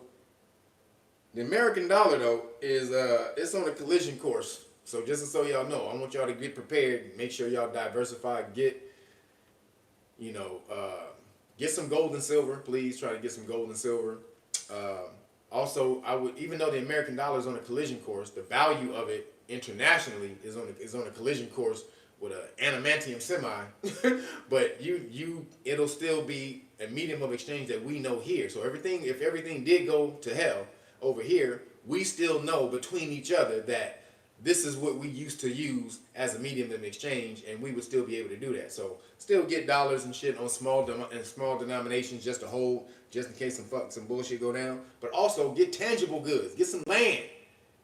the American dollar, though, is it's on a collision course. So just so y'all know, I want y'all to get prepared. Make sure y'all diversify. Get some gold and silver. Please try to get some gold and silver. Also, even though the American dollar is on a collision course, the value of it internationally is on a collision course with an adamantium semi. But it'll still be a medium of exchange that we know here. So if everything did go to hell over here, we still know between each other that this is what we used to use as a medium of exchange, and we would still be able to do that. So still get dollars and shit on small denominations just to hold, just in case some bullshit go down. But also get tangible goods, get some land.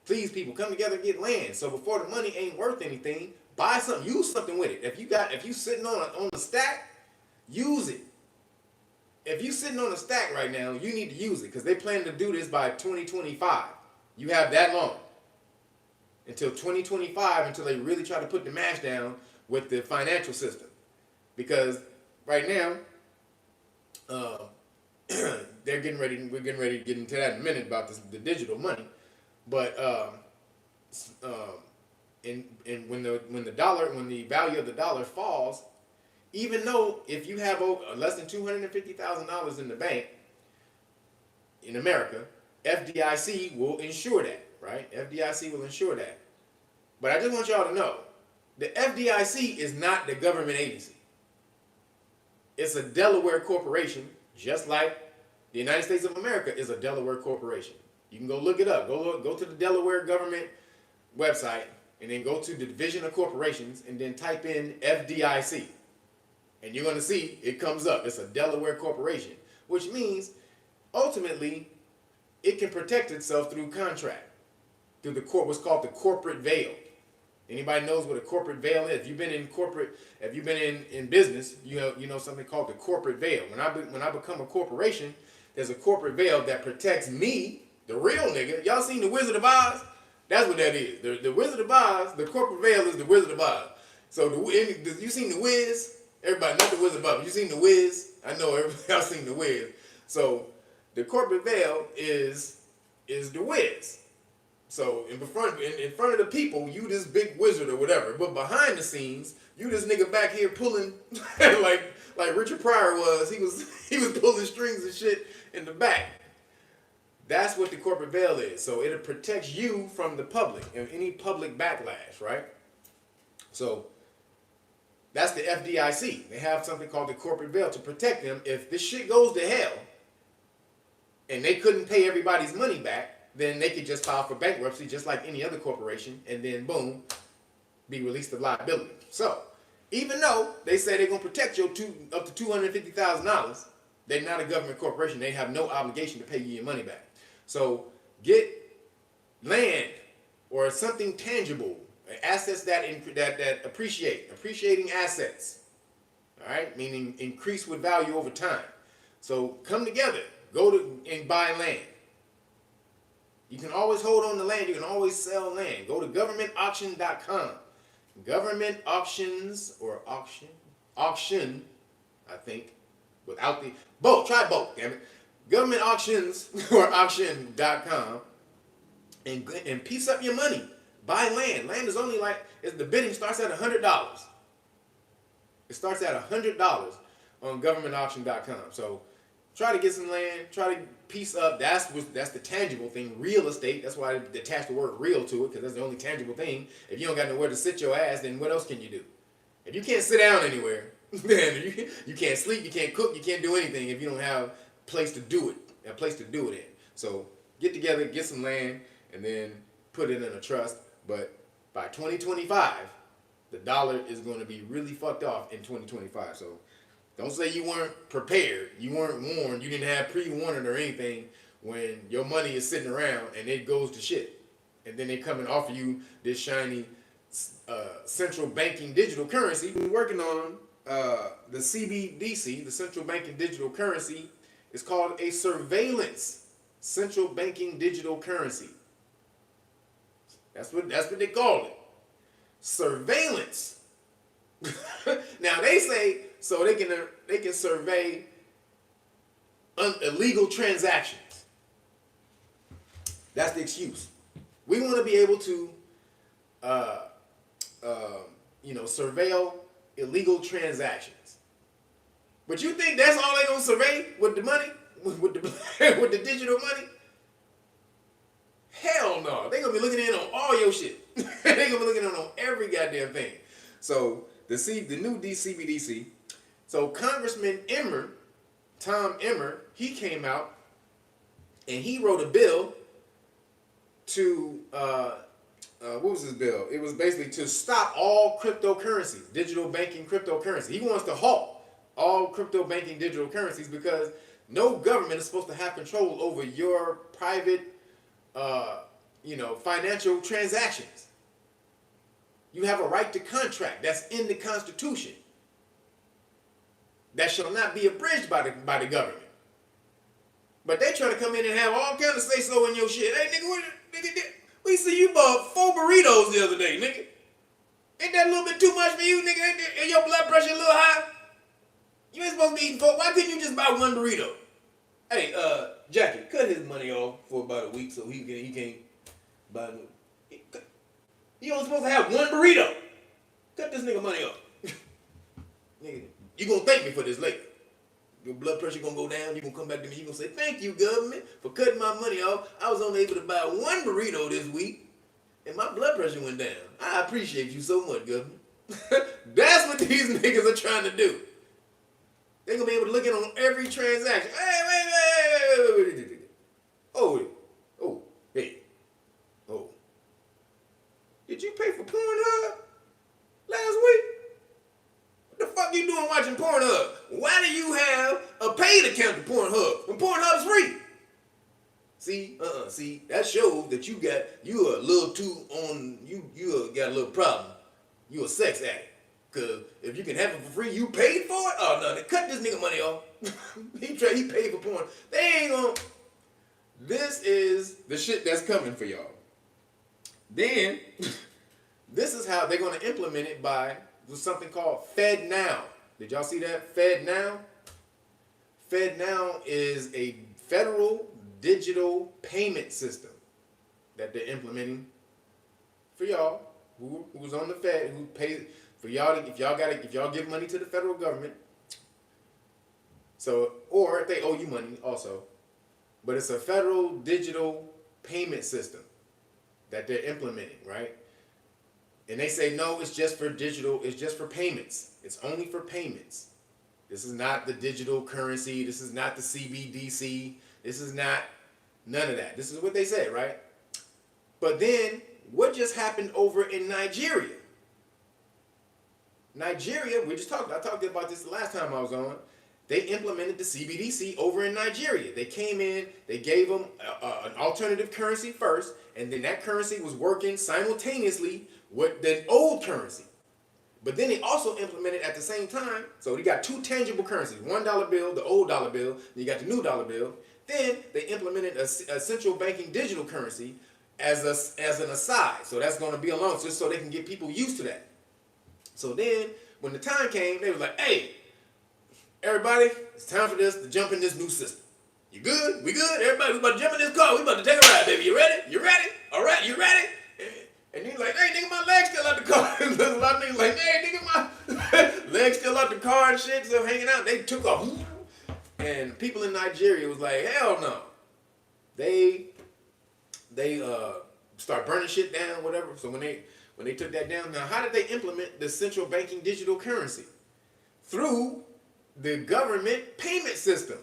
Please, people, come together and get land. So before the money ain't worth anything, buy something, use something with it. If you sitting on a stack, use it. If you sitting on a stack right now, you need to use it because they plan to do this by 2025. You have that long. Until 2025, until they really try to put the mash down with the financial system. Because right now, We're getting ready to get into that in a minute about the digital money. But and when the value of the dollar falls, even though if you have less than $250,000 in the bank in America, FDIC will insure that, right? FDIC will insure that. But I just want y'all to know, the FDIC is not the government agency. It's a Delaware corporation, just like the United States of America is a Delaware corporation. You can go look it up. Go to the Delaware government website, and then go to the Division of Corporations, and then type in FDIC. And you're going to see it comes up. It's a Delaware corporation, which means ultimately it can protect itself through contract, through what's called the corporate veil. Anybody knows what a corporate veil is? If you've been in business, you know something called the corporate veil. When I become a corporation, there's a corporate veil that protects me, the real nigga. Y'all seen the Wizard of Oz? That's what that is. The Wizard of Oz, the corporate veil is the Wizard of Oz. So you seen the Wiz? Everybody, not the Wizard of Oz, but you seen the Wiz? I know everybody else seen the Wiz. So the corporate veil is the Wiz. So in front of the people, you this big wizard or whatever, but behind the scenes, you this nigga back here pulling like Richard Pryor was. He was pulling strings and shit in the back. That's what the corporate veil is. So it protects you from the public and any public backlash, right? So that's the FDIC. They have something called the corporate veil to protect them. If this shit goes to hell and they couldn't pay everybody's money back, then they could just file for bankruptcy just like any other corporation, and then boom, be released of liability. So even though they say they're going to protect you up to $250,000, they're not a government corporation. They have no obligation to pay you your money back. So get land or something tangible, assets that appreciating assets, all right, meaning increase with value over time. So come together, and buy land. You can always hold on to land. You can always sell land. Go to governmentauction.com. Government auctions or auction, I think, without the both. Try both, damn it. Government auctions or auction.com and piece up your money. Buy land. Land is only the bidding starts at $100. It starts at $100 on governmentauction.com. So try to get some land. Try to piece up. That's the tangible thing. Real estate. That's why I attach the word real to it, because that's the only tangible thing. If you don't got nowhere to sit your ass, then what else can you do? If you can't sit down anywhere, then you can't sleep, you can't cook, you can't do anything if you don't have a place to do it in. So get together, get some land, and then put it in a trust. But by 2025, the dollar is going to be really fucked off in 2025. So don't say you weren't prepared, you weren't warned, you didn't have pre-warning or anything when your money is sitting around and it goes to shit. And then they come and offer you this shiny central banking digital currency. We're working on the CBDC, the central banking digital currency. It's called a surveillance central banking digital currency. That's what they call it. Surveillance. Now they say so they can survey illegal transactions. That's the excuse. We want to be able to surveil illegal transactions. But you think that's all they're gonna survey with the money, with the digital money? Hell no. They're gonna be looking in on all your shit. They're gonna be looking in on every goddamn thing. So the new CBDC. So Congressman Tom Emmer, he came out and he wrote a bill to what was his bill? It was basically to stop all cryptocurrencies, digital banking cryptocurrency. He wants to halt all crypto banking digital currencies because no government is supposed to have control over your private, financial transactions. You have a right to contract. That's in the Constitution. That shall not be abridged by the government. But they try to come in and have all kind of say-so in your shit. Hey, nigga, we see you bought 4 burritos the other day, nigga. Ain't that a little bit too much for you, nigga? Ain't your blood pressure a little high? You ain't supposed to be eating 4. Why couldn't you just buy 1 burrito? Hey, Jackie, cut his money off for about a week so he can't buy no. You only supposed to have one burrito. Cut this nigga money off. Nigga, you gonna thank me for this later. Your blood pressure gonna go down. You gonna come back to me. You gonna say, "Thank you, government, for cutting my money off. I was only able to buy one burrito this week, and my blood pressure went down. I appreciate you so much, government." That's what these niggas are trying to do. They're gonna be able to look in on every transaction. Hey, wait. Oh, hey. Oh. Did you pay for Pornhub last week? What the fuck you doing watching Pornhub? Why do you have a paid account to Pornhub when Pornhub's free? See, that shows that you a little too on, you got a little problem. You a sex addict. Cause if you can have it for free, you paid for it? Oh no, they cut this nigga money off. he paid for porn. They ain't gonna. This is the shit that's coming for y'all. Then, this is how they're gonna implement it by something called Fed Now. Did y'all see that? Fed Now? Fed Now is a federal digital payment system that they're implementing for y'all who's on the Fed, who pays for y'all. If y'all give money to the federal government, so, or if they owe you money also, but it's a federal digital payment system that they're implementing, right? And they say, no, it's just for digital, it's just for payments. It's only for payments. This is not the digital currency. This is not the CBDC. This is not none of that. This is what they said, right? But then, what just happened over in Nigeria? Nigeria, I talked about this the last time I was on. They implemented the CBDC over in Nigeria. They came in, they gave them an alternative currency first, and then that currency was working simultaneously with the old currency. But then they also implemented at the same time, so you got two tangible currencies, $1 bill, the old dollar bill, and you got the new dollar bill. Then they implemented a central banking digital currency as an aside. So that's going to be along just so they can get people used to that. So then when the time came, they were like, hey, everybody, it's time for this to jump in this new system. You good? We good? Everybody, we about to jump in this car. We about to take a ride, baby. You ready? You ready? All right, you ready? And he's like, hey, nigga, my leg's still out the car. There's a lot of niggas like, hey, nigga, my leg's still out the car and shit, still hanging out. They took off. And people in Nigeria was like, hell no. They start burning shit down, whatever. So when they took that down, now how did they implement the central banking digital currency? Through the government payment system.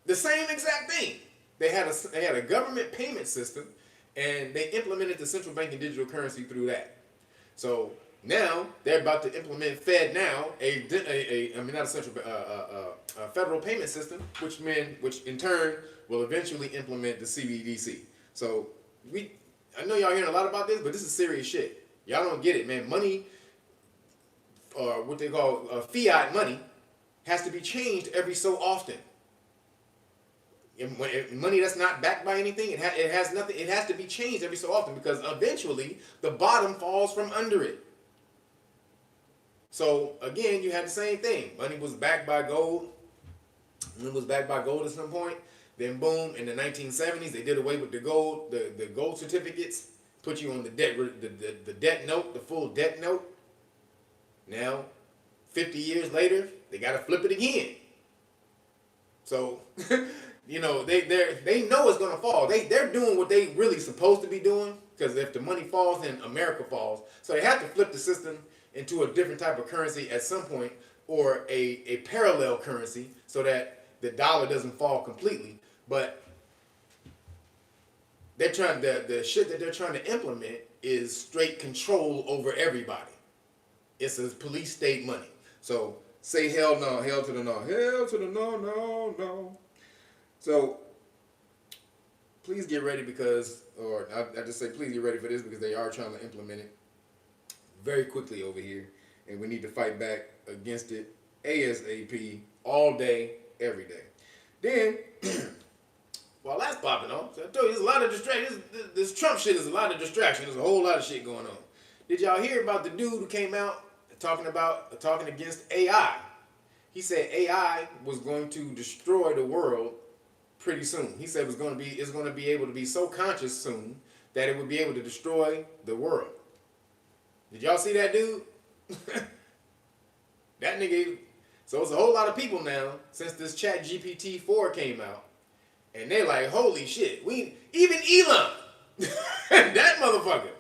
The same exact thing. They had a government payment system, and they implemented the central banking digital currency through that. So now they're about to implement Fed Now, a federal payment system, which in turn will eventually implement the CBDC. So I know y'all hearing a lot about this, but this is serious shit. Y'all don't get it, man. Money, or what they call fiat money, has to be changed every so often. Money that's not backed by anything, it has nothing. It has to be changed every so often because eventually the bottom falls from under it. So again, you had the same thing. Money was backed by gold. Money was backed by gold at some point. Then boom, in the 1970s, they did away with the gold, the gold certificates, put you on the debt note, the full debt note. Now, 50 years later, they got to flip it again. So, you know, they know it's gonna fall. They're doing what they really supposed to be doing, because if the money falls, then America falls. So they have to flip the system into a different type of currency at some point, or a parallel currency, so that the dollar doesn't fall completely. But they're trying the shit that they're trying to implement is straight control over everybody. It's a police state money. So say hell no, hell to the no, hell to the no, no, no. So please get ready I just say please get ready for this, because they are trying to implement it very quickly over here, and we need to fight back against it ASAP, all day, every day. Then, while that's popping off, so I told you there's a lot of distraction. This Trump shit is a lot of distraction. There's a whole lot of shit going on. Did y'all hear about the dude who came out talking against AI? He said AI was going to destroy the world pretty soon. He said it's going to be able to be so conscious soon that it would be able to destroy the world. Did y'all see that dude? That nigga. So it's a whole lot of people now since this Chat GPT 4 came out, and they like, holy shit. Even Elon, that motherfucker,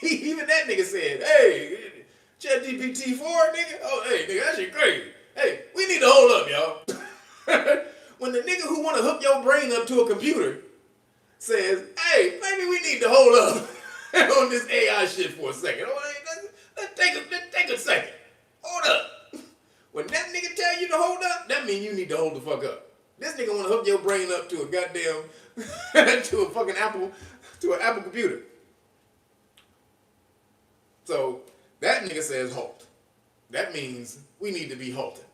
even that nigga said, hey, Chat GPT 4, nigga. Oh, hey, nigga, that shit crazy. Hey, we need to hold up, y'all. When the nigga who want to hook your brain up to a computer says, hey, maybe we need to hold up on this AI shit for a second. Let's take a second. Hold up. When that nigga tell you to hold up, that means you need to hold the fuck up. This nigga want to hook your brain up to a goddamn, to a fucking Apple computer. So that nigga says halt. That means we need to be halted.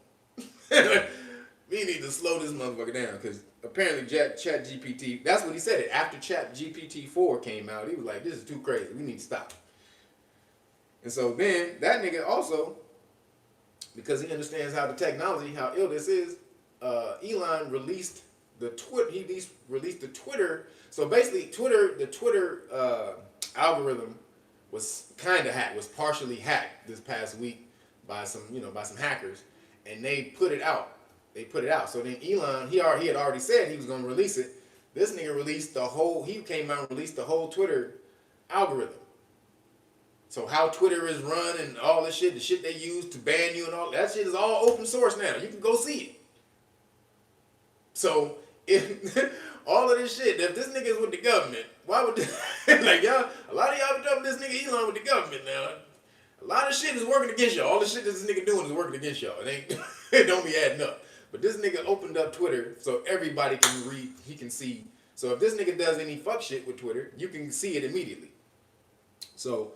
We need to slow this motherfucker down, because apparently Chat GPT, that's what he said. After Chat GPT 4 came out, he was like, this is too crazy. We need to stop. And so then that nigga also, because he understands how the technology, how ill this is, Elon released the Twitter. He released the Twitter. So basically, the Twitter algorithm was kind of hacked, was partially hacked this past week by some hackers, and they put it out. So then Elon, he had already said he was going to release it. This nigga came out and released the whole Twitter algorithm. So how Twitter is run and all this shit, the shit they use to ban you and all that shit is all open source now. You can go see it. So if all of this shit, if this nigga is with the government, why would like y'all? A lot of y'all be talking this nigga Elon with the government now. A lot of shit is working against y'all. All the shit that this nigga doing is working against y'all. It don't be adding up. But this nigga opened up Twitter so everybody can read, he can see. So if this nigga does any fuck shit with Twitter, you can see it immediately. So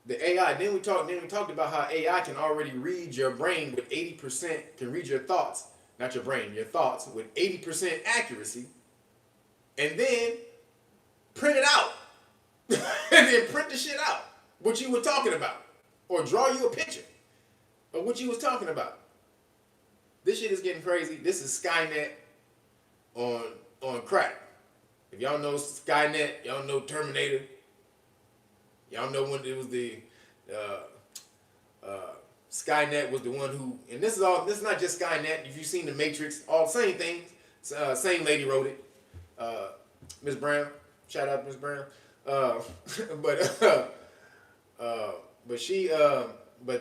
the AI, then we talked about how AI can already read your brain with 80%, can read your thoughts, not your brain, your thoughts with 80% accuracy, and then print it out. And then print the shit out, what you were talking about, or draw you a picture of what you was talking about. This shit is getting crazy. This is Skynet on crack. If y'all know Skynet, y'all know Terminator. Y'all know when it was the Skynet was the one who, and this is not just Skynet. If you've seen The Matrix, all same things. Same lady wrote it. Miss Brown, shout out Miss Brown. But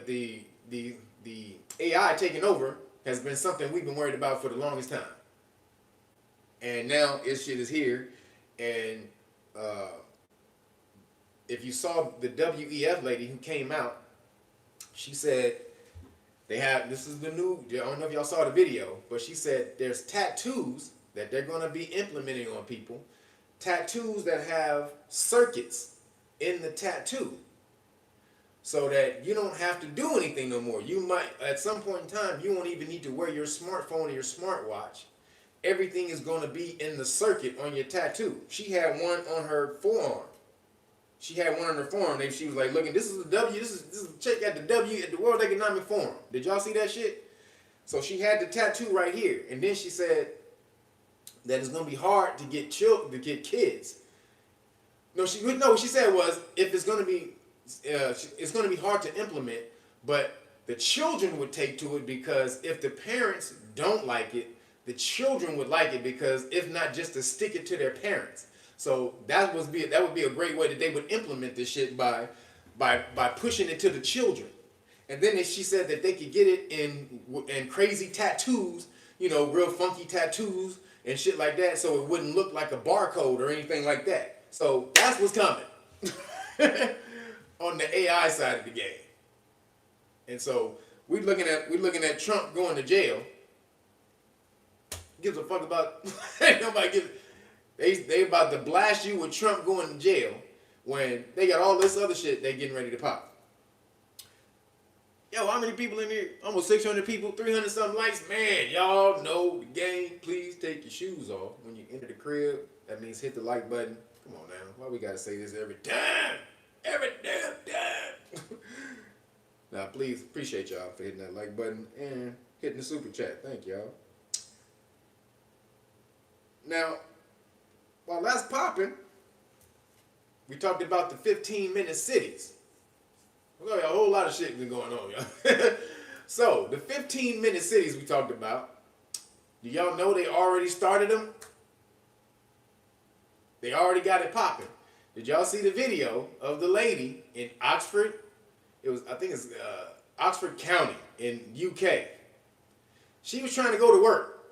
the AI taking over has been something we've been worried about for the longest time. And now this shit is here. And if you saw the WEF lady who came out, she said this is the new, I don't know if y'all saw the video, but she said there's tattoos that they're going to be implementing on people. Tattoos that have circuits in the tattoo, so that you don't have to do anything no more. You might, at some point in time, you won't even need to wear your smartphone or your smartwatch. Everything is going to be in the circuit on your tattoo. She had one on her forearm. She was like, looking, this is the W, this is a check at the World Economic Forum. Did y'all see that shit? So she had the tattoo right here. And then she said that it's going to be hard to get kids. What she said was, if it's going to be, it's going to be hard to implement, but the children would take to it, because if the parents don't like it, the children would like it, because if not, just to stick it to their parents. So that would be a great way that they would implement this shit, by pushing it to the children. And then she said that they could get it in crazy tattoos, real funky tattoos and shit like that, so it wouldn't look like a barcode or anything like that. So that's what's coming on the AI side of the game. And so we're looking at Trump going to jail. Gives a fuck about nobody gives. They about to blast you with Trump going to jail, when they got all this other shit they getting ready to pop. Yo, how many people in here? Almost 600 people, 300 something likes. Man, y'all know the game. Please take your shoes off when you enter the crib. That means hit the like button. Come on now. Why we gotta say this every time? Every damn time. Now, please, appreciate y'all for hitting that like button and hitting the super chat. Thank y'all. Now, while that's popping, we talked about the 15-minute cities. Well, a whole lot of shit been going on, y'all. So, the 15-minute cities we talked about, do y'all know they already started them? They already got it popping. Did y'all see the video of the lady in Oxford? I think it's Oxford County in UK. She was trying to go to work,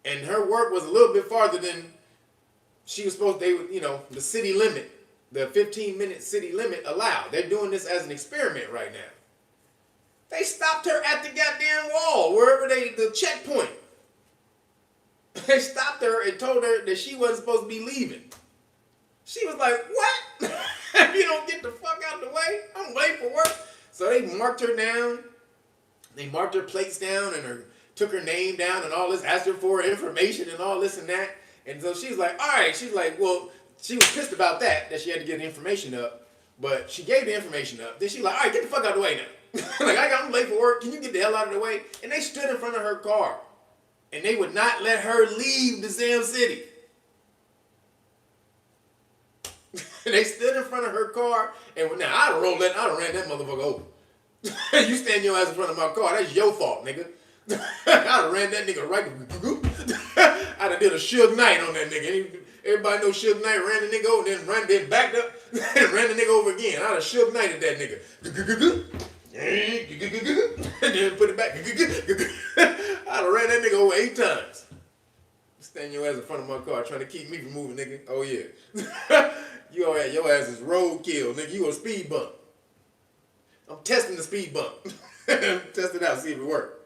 and her work was a little bit farther than she was supposed to, the city limit, the 15-minute city limit allowed. They're doing this as an experiment right now. They stopped her at the goddamn wall, wherever the checkpoint. They stopped her and told her that she wasn't supposed to be leaving. She was like, what? If you don't get the fuck out of the way, I'm late for work. So they marked her down. They marked her plates down and took her name down and all this, asked her for information and all this and that. And so she's like, all right. She's like, well, she was pissed about that she had to get the information up. But she gave the information up. Then she's like, all right, get the fuck out of the way now. Like, I'm late for work. Can you get the hell out of the way? And they stood in front of her car. And they would not let her leave the damn city. They stood in front of her car, and now I'd have ran that motherfucker over. You stand your ass in front of my car, that's your fault, nigga. I'd have ran that nigga right. I'd have did a Suge Knight on that nigga. Everybody know Suge Knight ran the nigga over, then backed up, and ran the nigga over again. I'd have Suge Knighted that nigga. And then put it back. I'd have ran that nigga over 8 times. Stand your ass in front of my car trying to keep me from moving, nigga. Oh yeah. Your ass is roadkill, nigga. You a speed bump. I'm testing the speed bump. Test it out, see if it works.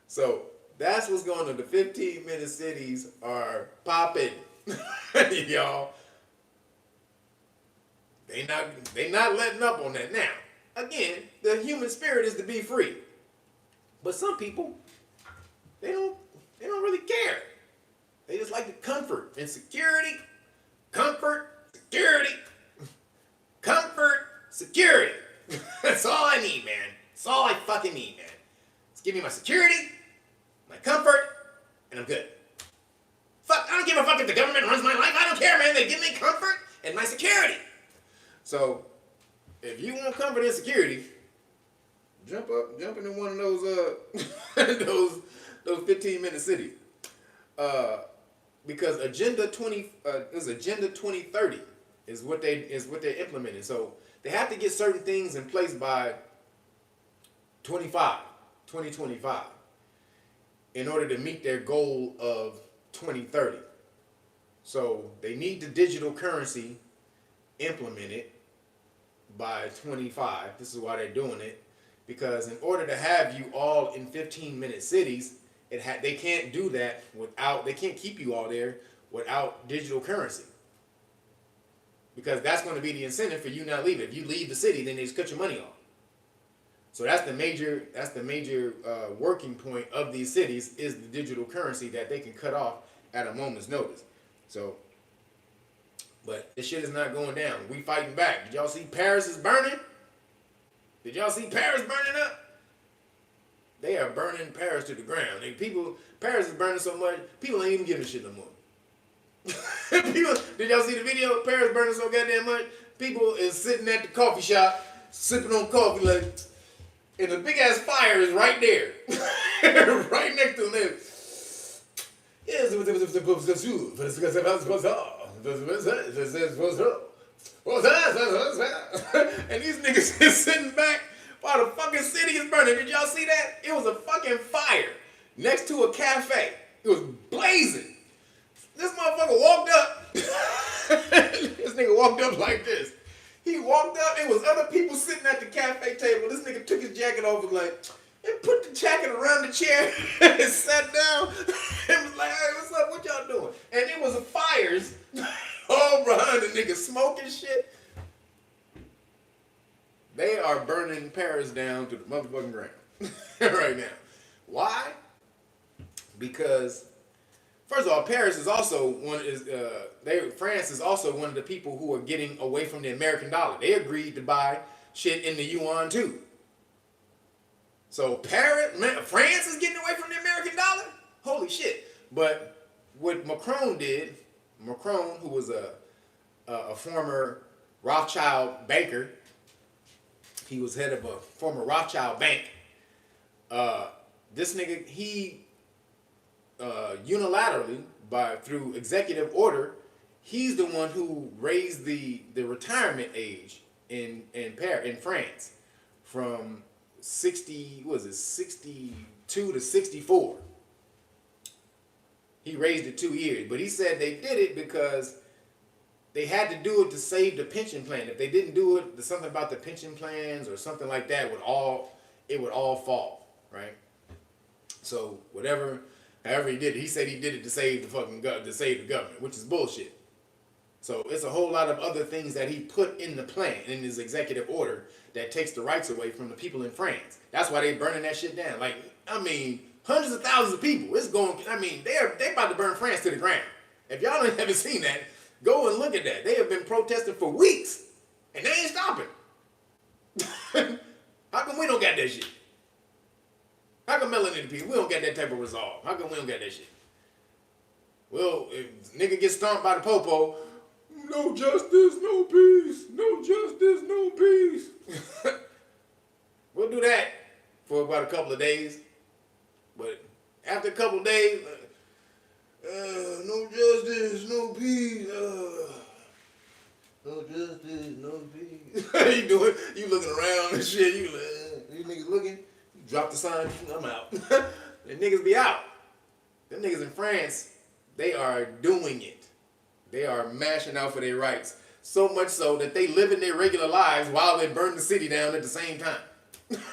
So that's what's going on. The 15-minute cities are popping. Y'all. They not letting up on that. Now, again, the human spirit is to be free. But some people, they don't really care. They just like the comfort and security. Comfort, security. Comfort, security. That's all I need, man. That's all I fucking need, man. Just give me my security, my comfort, and I'm good. Fuck, I don't give a fuck if the government runs my life. I don't care, man. They give me comfort and my security. So, if you want comfort and security, jump into one of those those 15-minute cities. Because Agenda 2030 is what they're implementing. So they have to get certain things in place by 2025 in order to meet their goal of 2030. So they need the digital currency implemented by 25. This is why they're doing it, because in order to have you all in 15-minute cities, they can't do that they can't keep you all there without digital currency. Because that's going to be the incentive for you not leaving. If you leave the city, then they just cut your money off. So that's the major working point of these cities is the digital currency that they can cut off at a moment's notice. So, but this shit is not going down. We fighting back. Did y'all see Paris is burning? Did y'all see Paris burning up? They are burning Paris to the ground. Paris is burning so much, people ain't even giving a shit no more. Did y'all see the video? Paris burning so goddamn much. People is sitting at the coffee shop, sipping on coffee, like, and the big ass fire is right there, right next to them. Yes, and these niggas is sitting back while the fucking city is burning. Did y'all see that? It was a fucking fire next to a cafe. It was blazing. This motherfucker walked up. This nigga walked up like this. He walked up. It was other people sitting at the cafe table. This nigga took his jacket off and put the jacket around the chair and sat down and was like, hey, what's up? What y'all doing? And it was fires all behind the nigga smoking shit. They are burning Paris down to the motherfucking ground right now. Why? Because first of all, Paris is also France is also one of the people who are getting away from the American dollar. They agreed to buy shit in the yuan too. So France is getting away from the American dollar? Holy shit. But what Macron did, Macron, who was a former Rothschild banker, he was head of a former Rothschild bank. This nigga, he unilaterally, through executive order, he's the one who raised the retirement age in France from 62 to 64. He raised it 2 years, but he said they did it because they had to do it to save the pension plan. If they didn't do it, there's something about the pension plans or something like that would all fall, right? So however he did it, he said he did it to save the government, which is bullshit. So it's a whole lot of other things that he put in the plan, in his executive order, that takes the rights away from the people in France. That's why they burning that shit down. Like, I mean, hundreds of thousands of people. It's going. I mean, they about to burn France to the ground. If y'all haven't seen that, go and look at that. They have been protesting for weeks, and they ain't stopping. How come we don't got that shit? How come melanated people, we don't got that type of resolve? How come we don't got that shit? Well, if nigga gets stomped by the popo, no justice, no peace. No justice, no peace. We'll do that for about a couple of days. But after a couple of days, no justice, no peace. No justice, no peace. You doing? You looking around and shit. You niggas looking. You drop the sign. I'm out. The niggas be out. Them niggas in France, they are doing it. They are mashing out for their rights. So much so that they live in their regular lives while they burn the city down at the same time.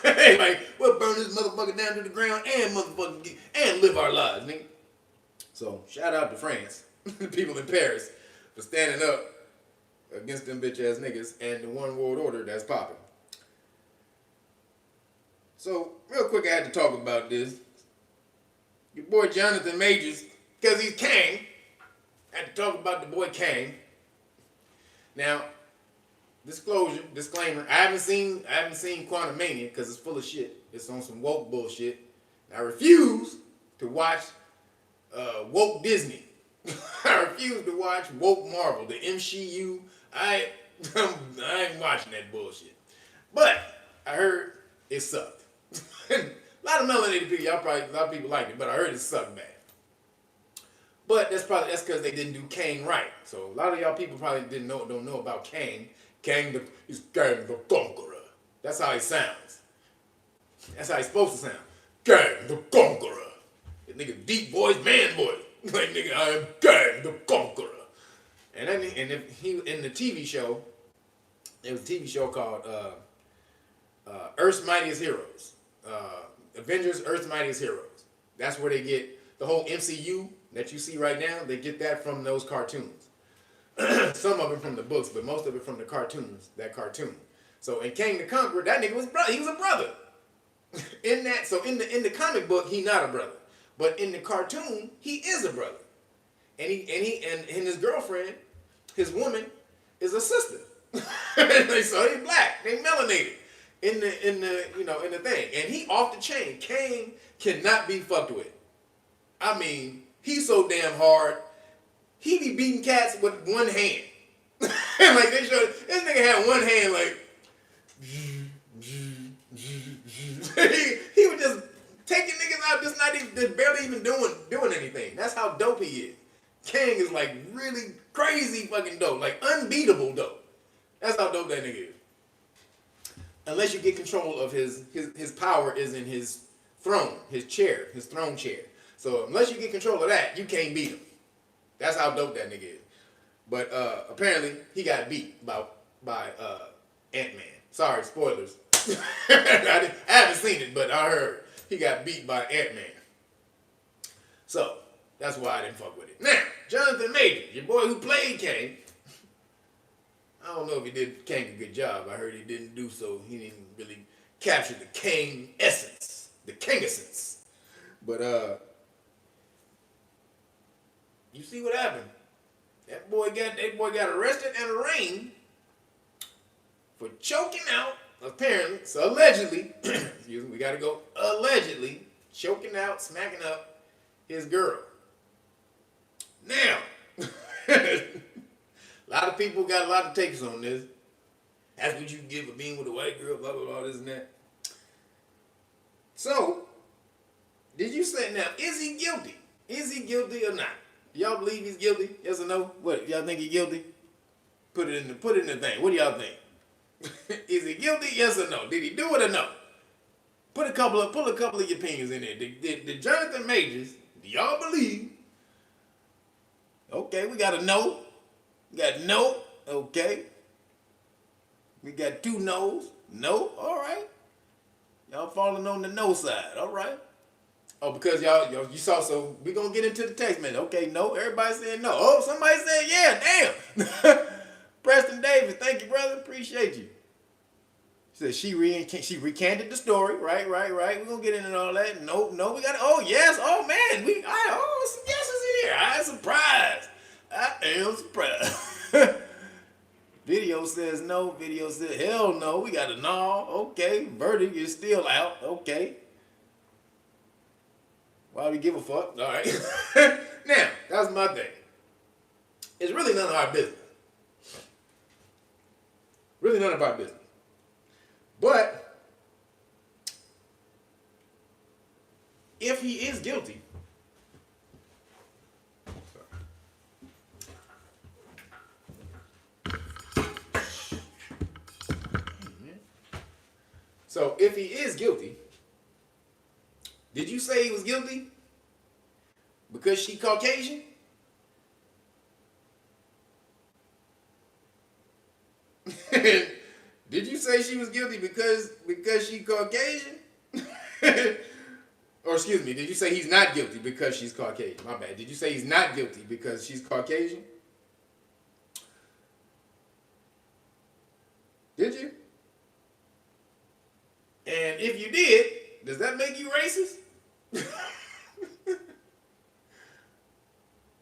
Like, we'll burn this motherfucker down to the ground and live our lives, nigga. So, shout out to France, the people in Paris, for standing up against them bitch ass niggas and the one world order that's popping. So, real quick, I had to talk about this. Your boy Jonathan Majors, because he's Kang, I had to talk about the boy Kang. Now, disclaimer, I haven't seen Quantumania because it's full of shit. It's on some woke bullshit. I refuse to watch woke Disney. I refuse to watch woke Marvel, the MCU. I ain't watching that bullshit. But I heard it sucked. A lot of melanated people, a lot of people like it, but I heard it sucked bad. But that's because they didn't do Kang right. So a lot of y'all people probably don't know about Kang. Kang he's Kang the Conqueror. That's how he sounds. That's how he's supposed to sound. Kang the Conqueror. That nigga deep voice, man voice. Like, nigga, I am Kang the Conqueror. And if he in the TV show, there was a TV show called Earth's Mightiest Heroes. Avengers Earth's Mightiest Heroes. That's where they get the whole MCU that you see right now. They get that from those cartoons. Some of it from the books, but most of it from the cartoons. That cartoon. So in Kang the Conqueror, that nigga was he was a brother. In the comic book, he not a brother, but in the cartoon, he is a brother. And his girlfriend, his woman, is a sister. So they black, they melanated in the thing, and he off the chain. Kang cannot be fucked with. I mean, he's so damn hard. He be beating cats with one hand. Like they showed, this nigga had one hand like. He was just taking niggas out, just barely even doing anything. That's how dope he is. Kang is like really crazy fucking dope, like unbeatable dope. That's how dope that nigga is. Unless you get control of his power is in his throne, his throne chair. So unless you get control of that, you can't beat him. That's how dope that nigga is. But apparently he got beat by Ant-Man. Sorry, spoilers. I haven't seen it, but I heard he got beat by Ant-Man. So that's why I didn't fuck with it. Now, Jonathan Majors, your boy who played Kang. I don't know if he did Kang a good job. I heard he didn't do so. He didn't really capture the Kang essence, the Kang essence. But you see what happened? That boy got arrested and arraigned for choking out, apparently, so allegedly, excuse me, we gotta go, allegedly choking out, smacking up his girl. Now, a lot of people got a lot of takes on this. That's what you get for being with a white girl, blah, blah, blah, this and that. So, did you say, now, is he guilty? Is he guilty or not? Y'all believe he's guilty? Yes or no? What, y'all think he's guilty? Put it in the thing. What do y'all think? Is he guilty? Yes or no? Did he do it or no? Pull a couple of your opinions in there. Did Jonathan Majors, do y'all believe? Okay, we got a no. We got no. Okay. We got 2 no's. No. All right. Y'all falling on the no side. All right. Oh, because y'all you saw, so we gonna get into the text message. Okay, no. Everybody saying no. Oh, somebody saying yeah. Damn. Preston Davis, thank you, brother. Appreciate you. Said she recanted the story. Right. We're gonna get into all that. No, we got oh yes, oh man, some yeses in here. I'm surprised. I am surprised. Video says no, video says hell no. We got a no. Okay. Verdict is still out. Okay. Why we give a fuck? All right. Now, that's my thing. It's really none of our business. Really none of our business. But if he is guilty, so if he is guilty, did you say he was guilty because she Caucasian? Did you say she was guilty because she Caucasian? Or excuse me, did you say he's not guilty because she's Caucasian? My bad. Did you say he's not guilty because she's Caucasian? Did you? And if you did, does that make you racist?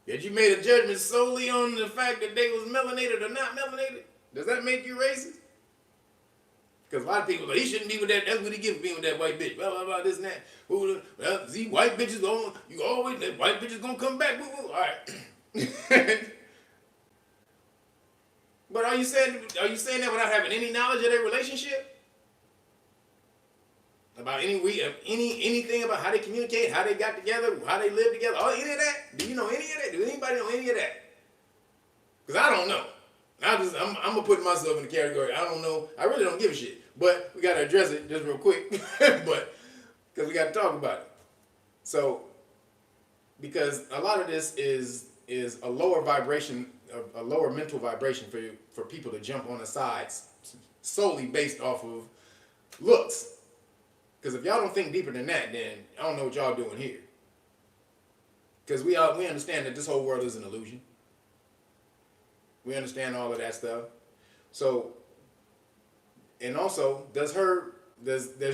That you made a judgment solely on the fact that they was melanated or not melanated? Does that make you racist? Because a lot of people are like, he shouldn't be with that. That's what he gets for being with that white bitch. Blah, blah, blah, this and that. Well, see, white bitches, you always, that white bitches gonna come back. Woo, woo. All right. But are you saying that without having any knowledge of their relationship? About anything about how they communicate, how they got together, how they live together, any of that? Do you know any of that? Does anybody know any of that? Because I don't know. I'm gonna put myself in the category. I don't know. I really don't give a shit. But we gotta address it just real quick. But because we gotta talk about it. So because a lot of this is a lower vibration, a lower mental vibration for people to jump on the sides solely based off of looks. Because if y'all don't think deeper than that, then I don't know what y'all doing here. Because we understand that this whole world is an illusion. We understand all of that stuff. So, and also, does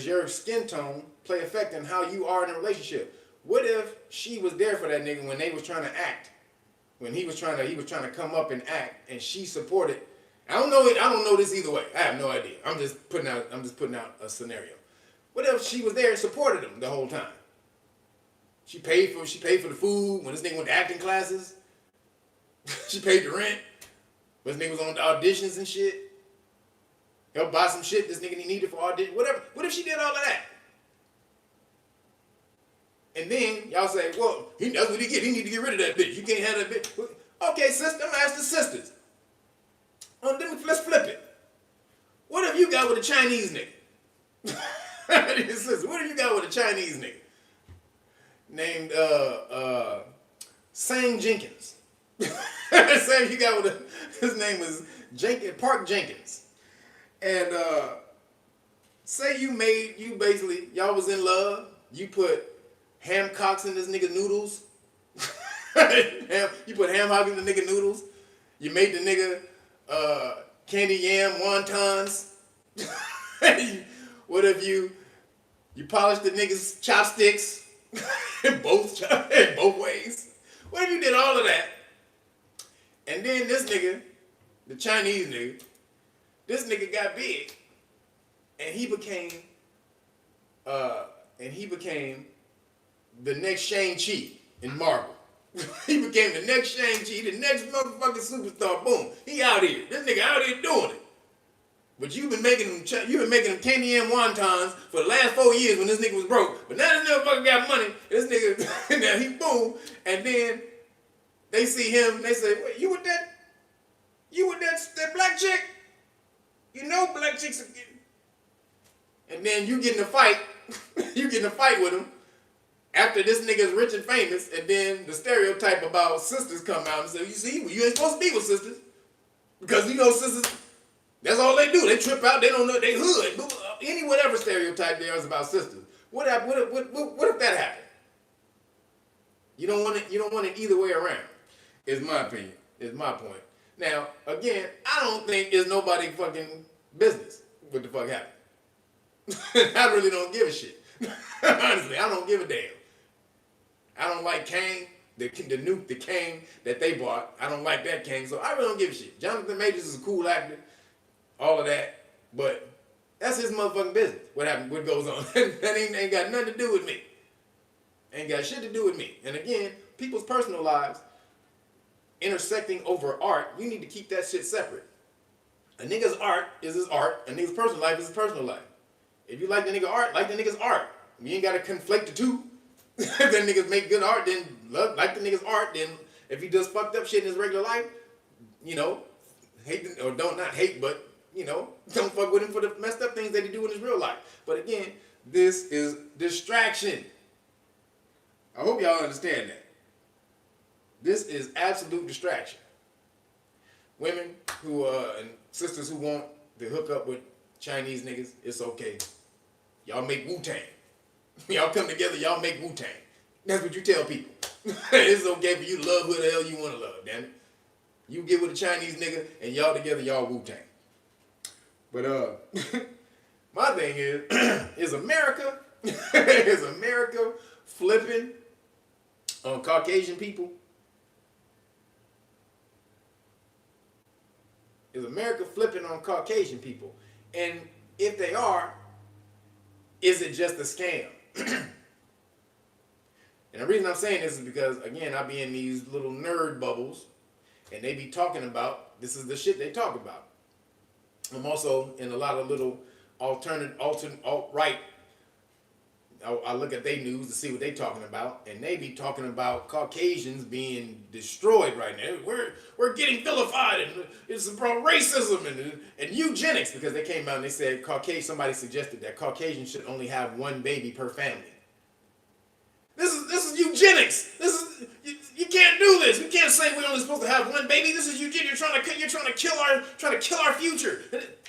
your skin tone play effect in how you are in a relationship? What if she was there for that nigga when they was trying to act, when he was trying to come up and act, and she supported? I don't know this either way. I have no idea. I'm just putting out a scenario. What if she was there and supported him the whole time? She paid for the food when this nigga went to acting classes. She paid the rent. But this nigga was on the auditions and shit. Helped buy some shit this nigga needed for audition. Whatever. What if she did all of that? And then y'all say, well, that's what he get. He need to get rid of that bitch. You can't have that bitch. Okay, sister, I'm gonna ask the sisters. Let's flip it. What if you got with a Chinese nigga? Sister, what if you got with a Chinese nigga named Sang Jenkins? Same you got with his name is Park Jenkins. And say y'all was in love, you put ham cocks in this nigga noodles. You put ham hock in the nigga noodles. You made the nigga candy yam wontons. What if you polished the nigga's chopsticks in both ways? What if you did all of that? And then this nigga, the Chinese nigga, this nigga got big, and he became the next Shang-Chi in Marvel. He became the next Shang-Chi, the next motherfucking superstar. Boom, he out here. This nigga out here doing it. But you've been making them candy and wontons for the last 4 years when this nigga was broke. But now this motherfucker got money. This nigga, now he boom, and then they see him. They say, "Wait, you with that black chick? You know black chicks are getting." And then you get in a fight. You get in a fight with him after this nigga's rich and famous, and then the stereotype about sisters come out and say, "You see, you ain't supposed to be with sisters because you know sisters." That's all they do. They trip out. They don't know they hood. Any whatever stereotype there is about sisters. What if that happened? You don't want it. You don't want it either way around. Is my opinion. Is my point. Now again, I don't think it's nobody fucking business what the fuck happened. I really don't give a shit. Honestly, I don't give a damn. I don't like Kang. The Kang that they bought. I don't like that Kang. So I really don't give a shit. Jonathan Majors is a cool actor. All of that, but that's his motherfucking business. What happened? What goes on? That ain't got nothing to do with me. Ain't got shit to do with me. And again, people's personal lives intersecting over art, you need to keep that shit separate. A nigga's art is his art, a nigga's personal life is his personal life. If you like the nigga art, like the nigga's art. You ain't gotta conflate the two. If that niggas make good art, then like the nigga's art. Then if he does fucked up shit in his regular life, you know, hate or don't not hate, but you know, don't fuck with him for the messed up things that he do in his real life. But again, this is distraction. I hope y'all understand that. This is absolute distraction. Women who and sisters who want to hook up with Chinese niggas, it's okay. Y'all make Wu-Tang. Y'all come together, y'all make Wu-Tang. That's what you tell people. It's okay for you to love who the hell you want to love, damn it. You get with a Chinese nigga and y'all together, y'all Wu-Tang. But my thing is America flipping on Caucasian people? Is America flipping on Caucasian people? And if they are, is it just a scam? And the reason I'm saying this is because, again, I be in these little nerd bubbles, and they be talking about, this is the shit they talk about. I'm also in a lot of little alt-right. I look at their news to see what they talking about, and they be talking about Caucasians being destroyed right now. We're getting vilified, and it's about racism and eugenics, because they came out and they said somebody suggested that Caucasians should only have one baby per family. This is eugenics. You can't do this. You can't say we're only supposed to have one baby. This is eugenics. You're trying to kill our future.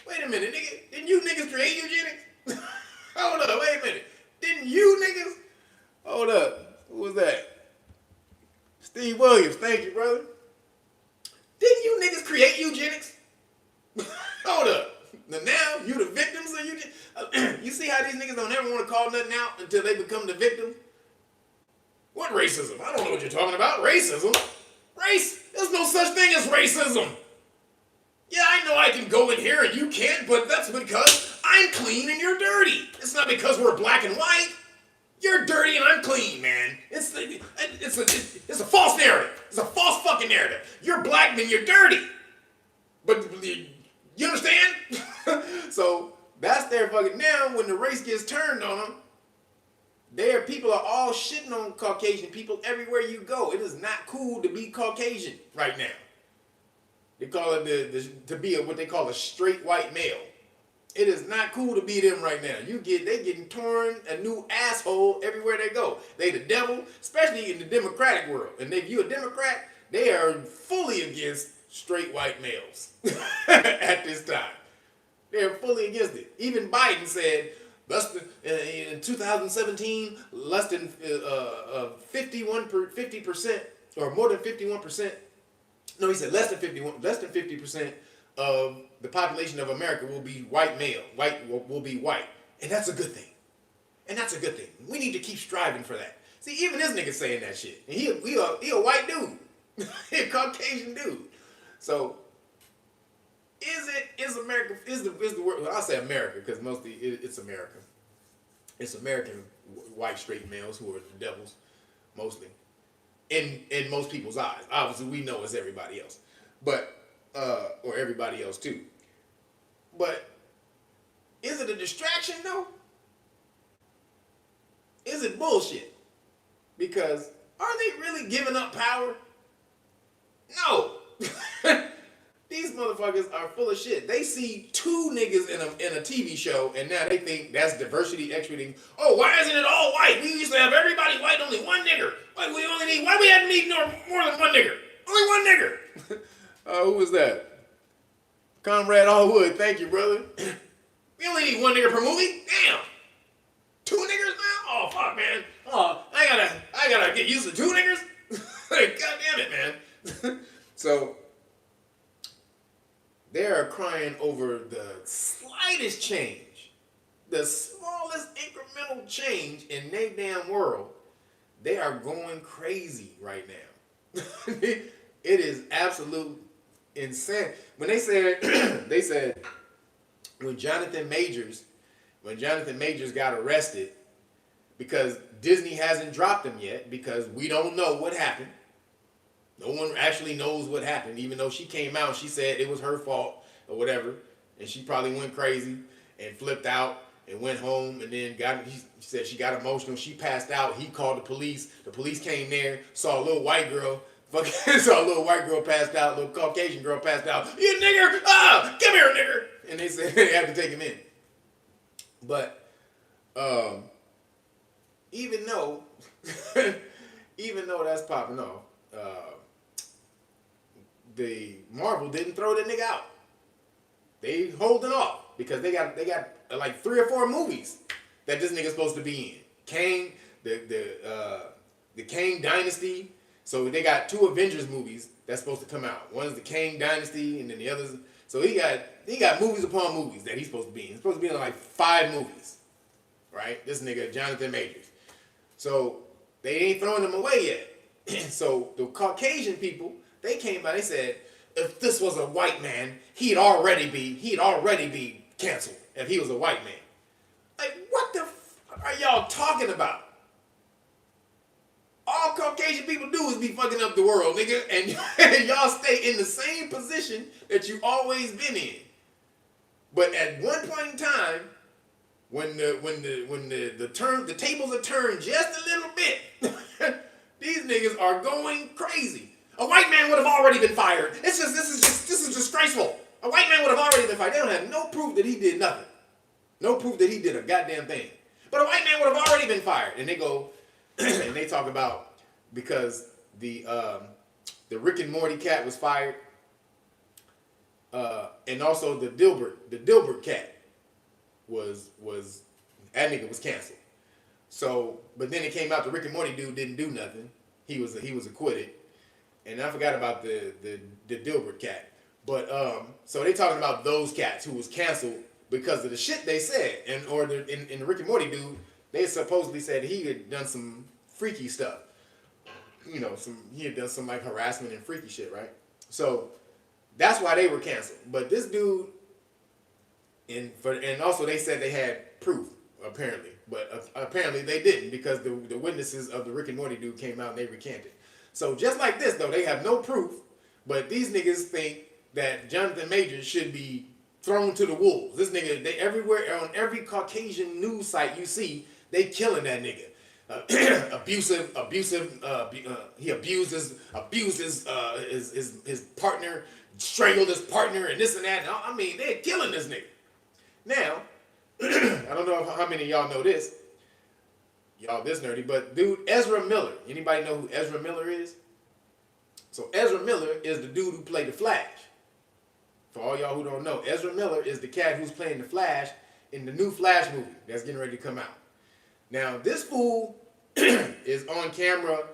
Wait a minute, nigga. Didn't you niggas create eugenics? Hold up, wait a minute. Didn't you niggas? Hold up. Who was that? Steve Williams. Thank you, brother. Didn't you niggas create eugenics? Hold up. Now you the victims of eugenics? You see how these niggas don't ever want to call nothing out until they become the victim? What racism? I don't know what you're talking about. Racism? There's no such thing as racism. Yeah, I know I can go in here and you can't, but that's because I'm clean and you're dirty. It's not because we're black and white. You're dirty and I'm clean, man. It's a false narrative. It's a false fucking narrative. You're black and you're dirty. But you understand? So that's their fucking, now when the race gets turned on them, people are all shitting on Caucasian people everywhere you go. It is not cool to be Caucasian right now. They call it to be what they call a straight white male. It is not cool to be them right now. They getting torn a new asshole everywhere they go. They the devil, especially in the Democratic world. And if you a Democrat, they are fully against straight white males at this time. They're fully against it. Even Biden said, in 2017, less than 50% or more than 51%. No, he said less than 50% of the population of America will be white male. Will be white, and that's a good thing. We need to keep striving for that. See, even this nigga saying that shit, and he a white dude, he a Caucasian dude. So, is America is the word? Well, I'll say America because mostly it's America. It's American white straight males who are the devils, mostly. in most people's eyes. Obviously, we know it's everybody else, but or everybody else too. But is it a distraction though? Is it bullshit? Because are they really giving up power? No. These motherfuckers are full of shit. They see two niggas in a TV show, and now they think that's diversity, equity. Oh, why isn't it all white? We used to have everybody white, only one nigger. Why we had to need more than one nigger? Only one nigger. Who was that? Comrade Allwood, thank you, brother. We only need one nigger per movie? Damn. Two niggers now? Oh, fuck, man. Oh, I gotta get used to two niggers? Like, God damn it, man. So, they are crying over the slightest change, the smallest incremental change in their damn world. They are going crazy right now. It is absolute insane. When they said when Jonathan Majors got arrested, because Disney hasn't dropped him yet, because we don't know what happened. No one actually knows what happened, even though she came out and she said it was her fault or whatever, and she probably went crazy and flipped out and went home, and then she said she got emotional, she passed out, he called the police came there, saw a little white girl passed out, a little Caucasian girl passed out, you nigger, come here, nigger, and they said they had to take him in. But even though that's popping off, the Marvel didn't throw the nigga out. They holding off because they got like 3 or 4 movies that this nigga's supposed to be in. Kang, the Kang Dynasty. So they got 2 Avengers movies that's supposed to come out. One is the Kang Dynasty, and then the others. So he got movies upon movies that he's supposed to be in. He's supposed to be in like 5 movies, right? This nigga Jonathan Majors. So they ain't throwing him away yet. So the Caucasian people, they came out. They said, if this was a white man, he'd already be canceled if he was a white man. Like, what the are y'all talking about? All Caucasian people do is be fucking up the world, nigga, and y'all stay in the same position that you always been in. But at one point in time, when the tables are turned just a little bit, these niggas are going crazy. A white man would have already been fired. This is disgraceful. A white man would have already been fired. They don't have no proof that he did nothing. No proof that he did a goddamn thing. But a white man would have already been fired. And they go and they talk about because the Rick and Morty cat was fired, and also the Dilbert cat was that nigga was canceled. So, but then it came out the Rick and Morty dude didn't do nothing. He was acquitted, and I forgot about the Dilbert cat. But so they talking about those cats who was canceled because of the shit they said, and in the Rick and Morty dude, they supposedly said he had done some freaky stuff. You know, he had done some like harassment and freaky shit, right? So that's why they were canceled. But this dude, and also they said they had proof apparently, but apparently they didn't because the witnesses of the Rick and Morty dude came out and they recanted. So just like this though, they have no proof, but these niggas think that Jonathan Majors should be thrown to the wolves. This nigga, they everywhere on every Caucasian news site you see, they killing that nigga. Abusive. He abused his partner, strangled his partner, and this and that. I mean, they're killing this nigga. Now, I don't know how many of y'all know this. Y'all this nerdy, but dude, Ezra Miller. Anybody know who Ezra Miller is? So Ezra Miller is the dude who played the Flash. For all y'all who don't know, Ezra Miller is the cat who's playing the Flash in the new Flash movie that's getting ready to come out. Now, this fool is on camera.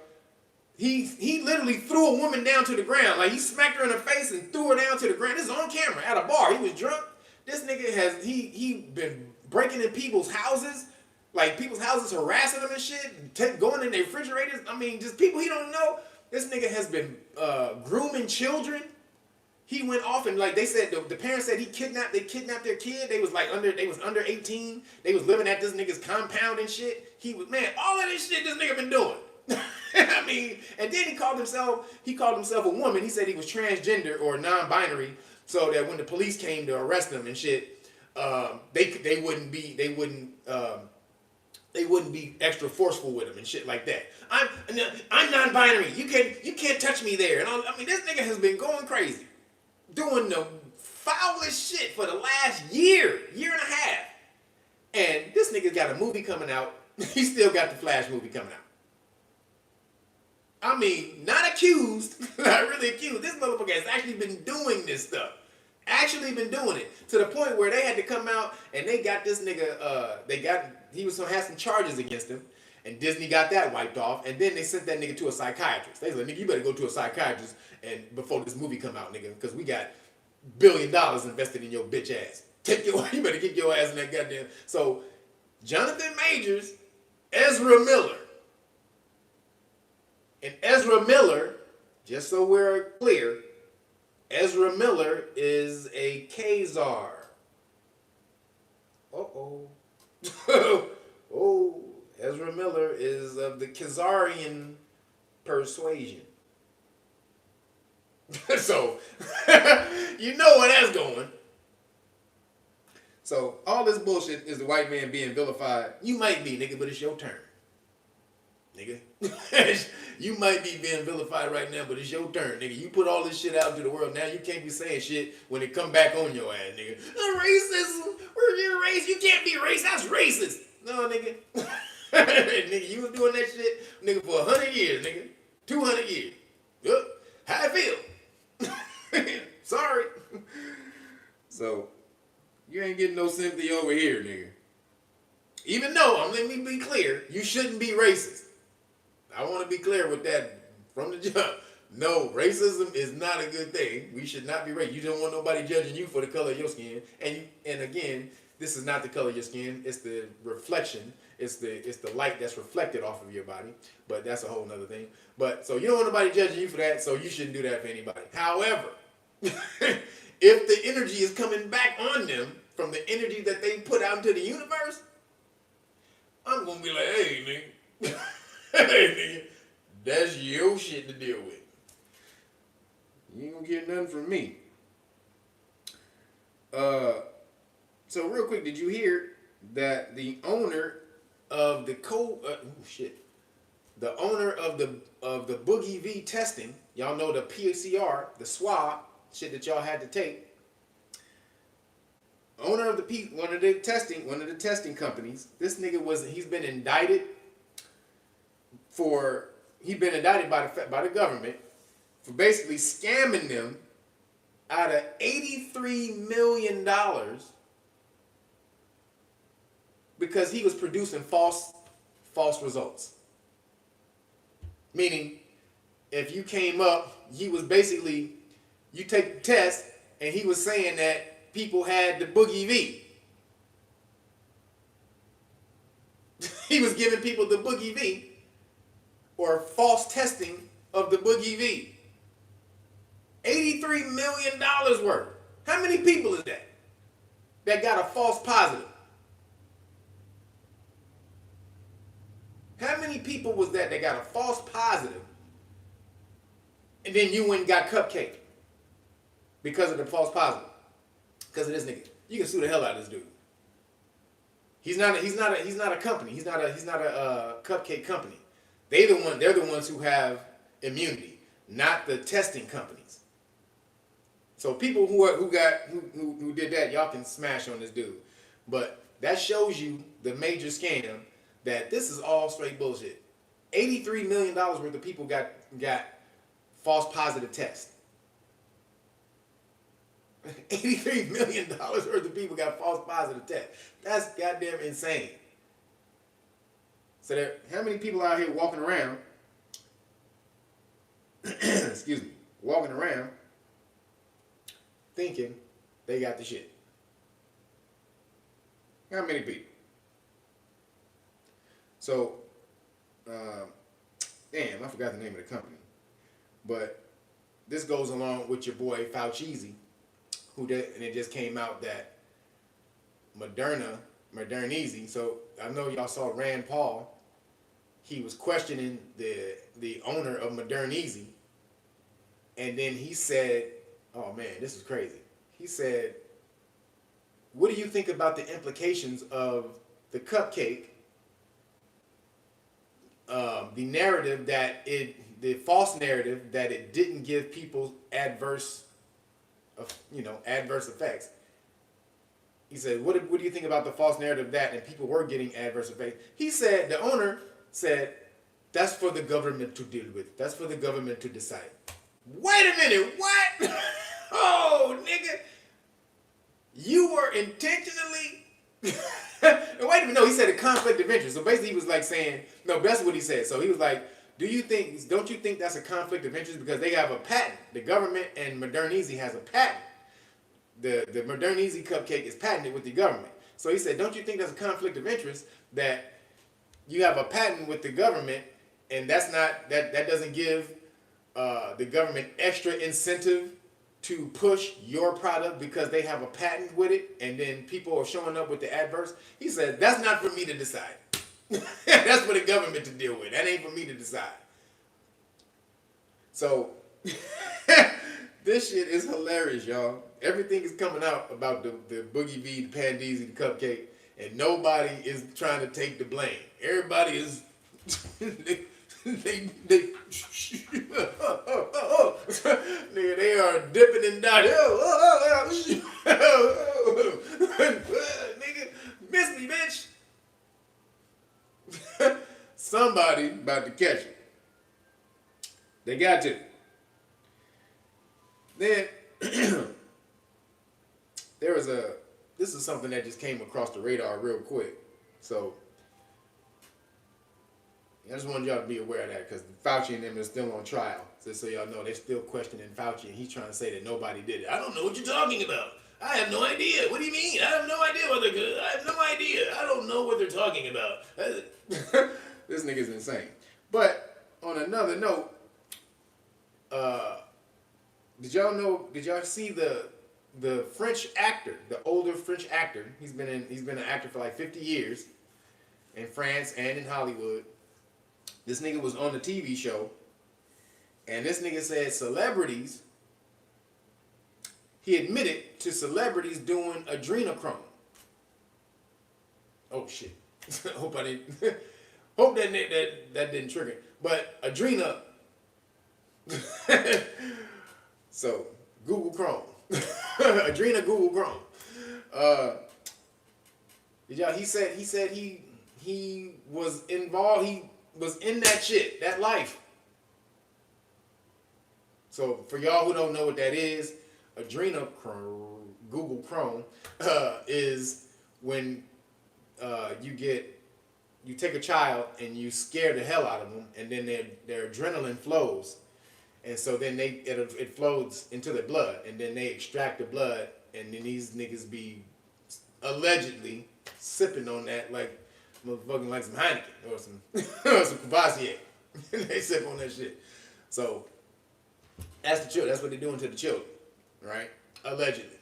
He literally threw a woman down to the ground. Like, he smacked her in the face and threw her down to the ground. This is on camera at a bar. He was drunk. This nigga has, he been breaking in people's houses. Like, people's houses harassing them and shit. Going in their refrigerators. I mean, just people he don't know. This nigga has been grooming children. He went off and like they said, the parents said they kidnapped their kid. They was under 18. They was living at this nigga's compound and shit. He was, man, all of this shit this nigga been doing. I mean, and then he called himself a woman. He said he was transgender or non-binary, so that when the police came to arrest him and shit, they wouldn't be extra forceful with him and shit like that. I'm non-binary. You can't touch me there. And I mean, this nigga has been going crazy, doing the foulest shit for the last year and a half. And this nigga's got a movie coming out. He still got the Flash movie coming out. I mean, not accused, not really accused. This motherfucker has actually been doing this stuff. Actually been doing it to the point where they had to come out and they got this nigga. He was gonna have some charges against him, and Disney got that wiped off. And then they sent that nigga to a psychiatrist. They said, "Nigga, you better go to a psychiatrist and before this movie come out, nigga, because we got $1 billion invested in your bitch ass. You better get your ass in that goddamn." So, Jonathan Majors, Ezra Miller. And Ezra Miller, just so we're clear, Ezra Miller is a Khazar. Uh-oh. Oh, Ezra Miller is of the Khazarian persuasion. So, you know where that's going. So, all this bullshit is the white man being vilified. You might be, nigga, but it's your turn. Nigga. You might be being vilified right now, but it's your turn, nigga. You put all this shit out to the world. Now you can't be saying shit when it come back on your ass, nigga. Racism. You're racist. You can't be racist. That's racist. No, nigga. Nigga, you was doing that shit, nigga, for 100 years, nigga. 200 years. Yep. How I feel. Sorry. So, you ain't getting no sympathy over here, nigga. Even though, let me be clear, you shouldn't be racist. I want to be clear with that from the jump. No, racism is not a good thing. We should not be racist. You don't want nobody judging you for the color of your skin. And again, this is not the color of your skin. It's the reflection. It's the light that's reflected off of your body. But that's a whole nother thing. But so you don't want nobody judging you for that, so you shouldn't do that for anybody. However, if the energy is coming back on them from the energy that they put out into the universe, I'm gonna be like, hey, nigga. Hey, nigga. That's your shit to deal with. You ain't gonna get nothing from me. So real quick, did you hear that the owner of the the owner of the Boogie V testing, y'all know the PCR, the swab shit that y'all had to take. Owner of one of the testing companies. This nigga he's been indicted by the government for basically scamming them out of $83 million because he was producing false results. Meaning, if you came up, you take the test, and he was saying that people had the Boogie V. He was giving people the Boogie V, or false testing of the Boogie V. $83 million worth. How many people is that got a false positive? How many people was that got a false positive, and then you went and got cupcake because of the false positive? Because of this nigga. You can sue the hell out of this dude. He's not a company. He's not a cupcake company. They're the ones who have immunity, not the testing companies. So people who did that, y'all can smash on this dude. But that shows you the major scam, that this is all straight bullshit. $83 million worth of people got false positive tests. $83 million worth of people got false positive tests. That's goddamn insane. So how many people out here walking around, excuse me, walking around thinking they got the shit? How many people? So, damn, I forgot the name of the company. But this goes along with your boy Fauci, and it just came out that Modernizy. So I know y'all saw Rand Paul he was questioning the owner of Modern Easy, and then he said, "Oh man, this is crazy." He said, "What do you think about the implications of the cupcake? The false narrative that it didn't give people adverse effects." He said, what do you think about the false narrative of that and people were getting adverse effects? He said, the owner said, that's for the government to deal with. That's for the government to decide. Wait a minute, what? Oh, nigga. You were intentionally... Wait a minute, no, he said a conflict of interest. So basically he was like saying, no, that's what he said. So he was like, don't you think that's a conflict of interest? Because they have a patent. The government and Modern Easy has a patent. The Modern Easy cupcake is patented with the government. So he said, don't you think that's a conflict of interest that you have a patent with the government and that doesn't give the government extra incentive to push your product because they have a patent with it and then people are showing up with the adverse? He said, that's not for me to decide. That's for the government to deal with. That ain't for me to decide. So this shit is hilarious, y'all. Everything is coming out about the Boogie V, the Pandeezy, the cupcake, and nobody is trying to take the blame. Everybody is nigga, they are dipping and dodging. Nigga, miss me, bitch. Somebody about to catch it. They got to. Then this is something that just came across the radar real quick. So I just wanted y'all to be aware of that because Fauci and them are still on trial. Just so y'all know, they're still questioning Fauci and he's trying to say that nobody did it. I don't know what you're talking about. I have no idea. What do you mean? I have no idea what they're good. I have no idea. I don't know what they're talking about. This nigga's insane. But on another note, did y'all see the French actor, the older French actor? He's been an actor for like 50 years in France and in Hollywood. This nigga was on the TV show, and this nigga said celebrities. He admitted to celebrities doing adrenochrome. Oh shit! Hope I didn't. Hope that didn't trigger. But adrena. So Google Chrome. Adrena Google Chrome. He said he was involved. He was in that shit, that life. So for y'all who don't know what that is, adrenochrome, Google Chrome, is when you take a child and you scare the hell out of them, and then their adrenaline flows, and so then it flows into their blood, and then they extract the blood, and then these niggas be allegedly sipping on that like motherfucking like some Heineken or some Cavassier. They sip on that shit. So that's the children. That's what they're doing to the children, right? Allegedly.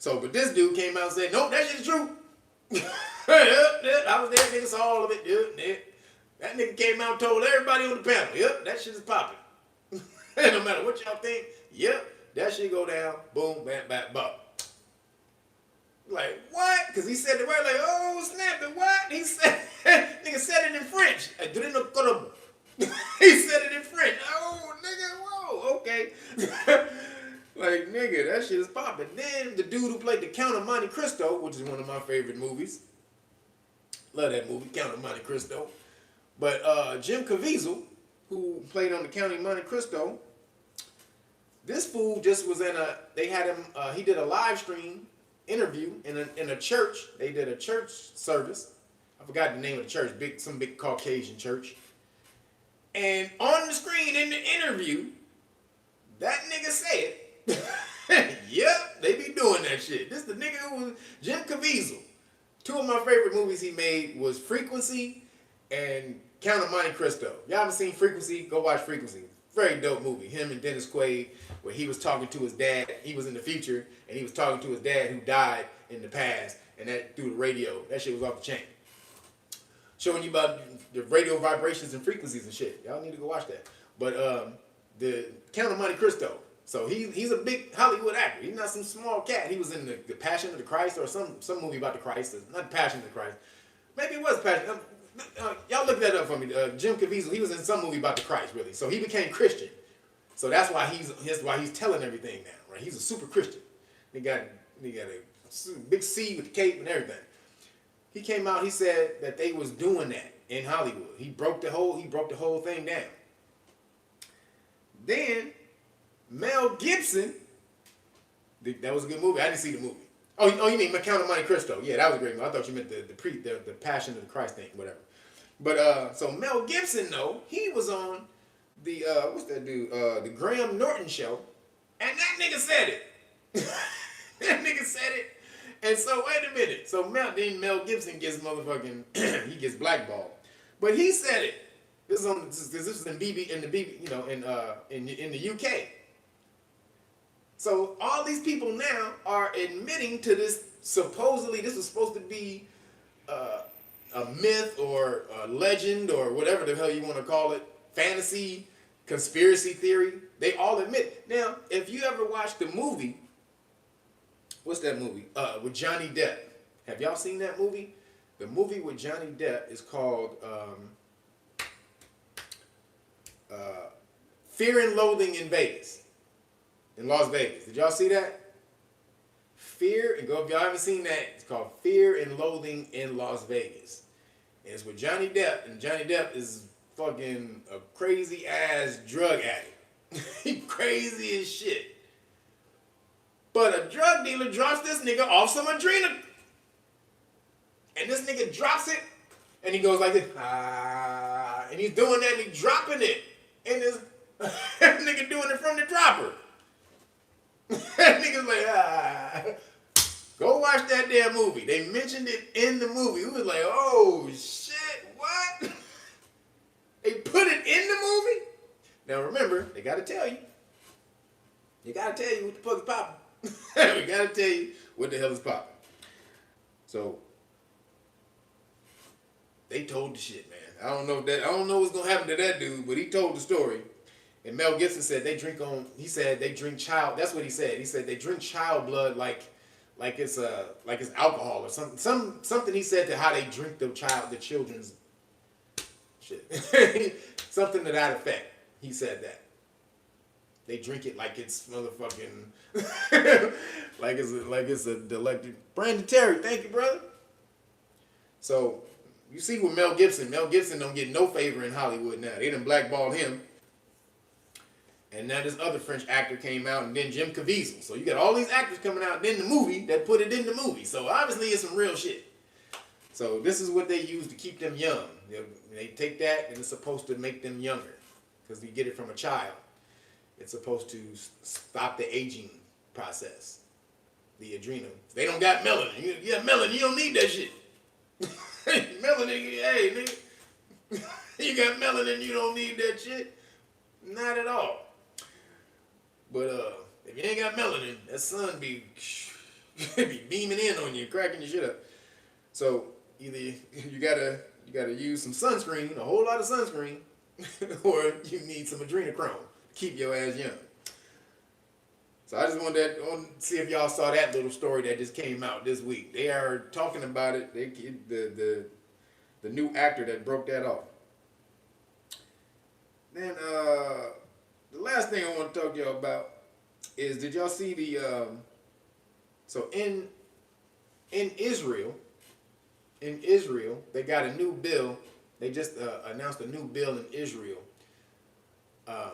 So, but this dude came out and said, "Nope, that shit's true." I was there, nigga saw all of it. Yep. That nigga came out and told everybody on the panel, "Yep, that shit is popping." No matter what y'all think, yep, that shit go down. Boom, bam, bam, bop. Like, what? Because he said the word like, oh, snap it, what? He said, nigga said it in French. He said it in French. Oh, nigga, whoa, okay. Like, nigga, that shit is popping. Then the dude who played the Count of Monte Cristo, which is one of my favorite movies. Love that movie, Count of Monte Cristo. But Jim Caviezel, who played on the Count of Monte Cristo, this fool just was he did a live stream interview in a church. They did a church service. I forgot the name of the church, some big Caucasian church. And on the screen in the interview, that nigga said, yep, they be doing that shit. This the nigga who was Jim Caviezel. Two of my favorite movies he made was Frequency and Count of Monte Cristo. Y'all haven't seen Frequency? Go watch Frequency. Very dope movie. Him and Dennis Quaid, where he was talking to his dad. He was in the future, and he was talking to his dad who died in the past, and that through the radio. That shit was off the chain. showing you about the radio vibrations and frequencies and shit. Y'all need to go watch that. But the Count of Monte Cristo. So he's a big Hollywood actor. He's not some small cat. He was in the Passion of the Christ or some movie about the Christ. Not Passion of the Christ. Maybe it was Passion. Y'all look that up for me. Jim Caviezel. He was in some movie about the Christ, really. So he became Christian. So that's why he's telling everything now, right? He's a super Christian. He got a big C with the cape and everything. He came out. He said that they was doing that in Hollywood. He broke the whole thing down. Then Mel Gibson, that was a good movie. I didn't see the movie. Oh, you mean Count of Monte Cristo? Yeah, that was a great movie. I thought you meant the Passion of the Christ thing, whatever. But so Mel Gibson, though, he was on the what's that dude? The Graham Norton show, and that nigga said it. That nigga said it. And so wait a minute. So Mel Gibson gets he gets blackballed, but he said it. This is in the UK. So all these people now are admitting to this. Supposedly, this was supposed to be a myth or a legend or whatever the hell you want to call it, fantasy, conspiracy theory. They all admit. Now, if you ever watched the movie, what's that movie? With Johnny Depp. Have y'all seen that movie? The movie with Johnny Depp is called Fear and Loathing in Vegas. In Las Vegas. Did y'all see that? If y'all haven't seen that, it's called Fear and Loathing in Las Vegas. And it's with Johnny Depp, and Johnny Depp is fucking a crazy ass drug addict. He crazy as shit. But a drug dealer drops this nigga off some adrenal. And this nigga drops it, and he goes like this, and he's doing that, and he's dropping it. And this nigga doing it from the dropper. That nigga's like, Go watch that damn movie. They mentioned it in the movie. We was like, oh shit, what? They put it in the movie? Now remember, they gotta tell you. They gotta tell you what the fuck is popping. We gotta tell you what the hell is popping. So they told the shit, man. I don't know what's gonna happen to that dude, but he told the story. And Mel Gibson said they drink child. That's what he said. He said they drink child blood like it's alcohol or something. Something he said to how they drink the children's shit. Something to that effect. He said that. They drink it like it's motherfucking like it's a delected. Brandon Terry, thank you, brother. So you see with Mel Gibson don't get no favor in Hollywood now. They done blackballed him. And now this other French actor came out, and then Jim Caviezel. So you got all these actors coming out in the movie that put it in the movie. So obviously it's some real shit. So this is what they use to keep them young. They take that, and it's supposed to make them younger. Because you get it from a child. It's supposed to stop the aging process. The adrenal. They don't got melanin. You got melanin, you don't need that shit. Melanin, hey, nigga. You got melanin, you don't need that shit. Not at all. But if you ain't got melanin, that sun be beaming in on you, cracking your shit up. So either you gotta use some sunscreen, a whole lot of sunscreen, or you need some adrenochrome to keep your ass young. So I just wanted to see if y'all saw that little story that just came out this week. They are talking about it. The new actor that broke that off. Then the last thing I want to talk to y'all about is, did y'all see the so in Israel they got a new bill. They just announced a new bill in Israel.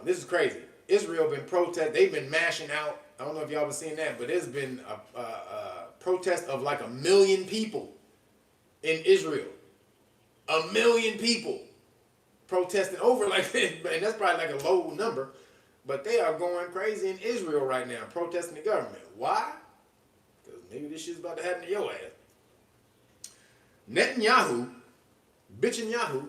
This is crazy. Israel been they've been mashing out. I don't know if y'all been seeing that, but there's been a protest of like 1 million people in Israel. 1 million people protesting over like this, and that's probably like a low number, but they are going crazy in Israel right now, protesting the government. Why? Because maybe this shit's about to happen to your ass. Netanyahu, bitchin' Yahoo,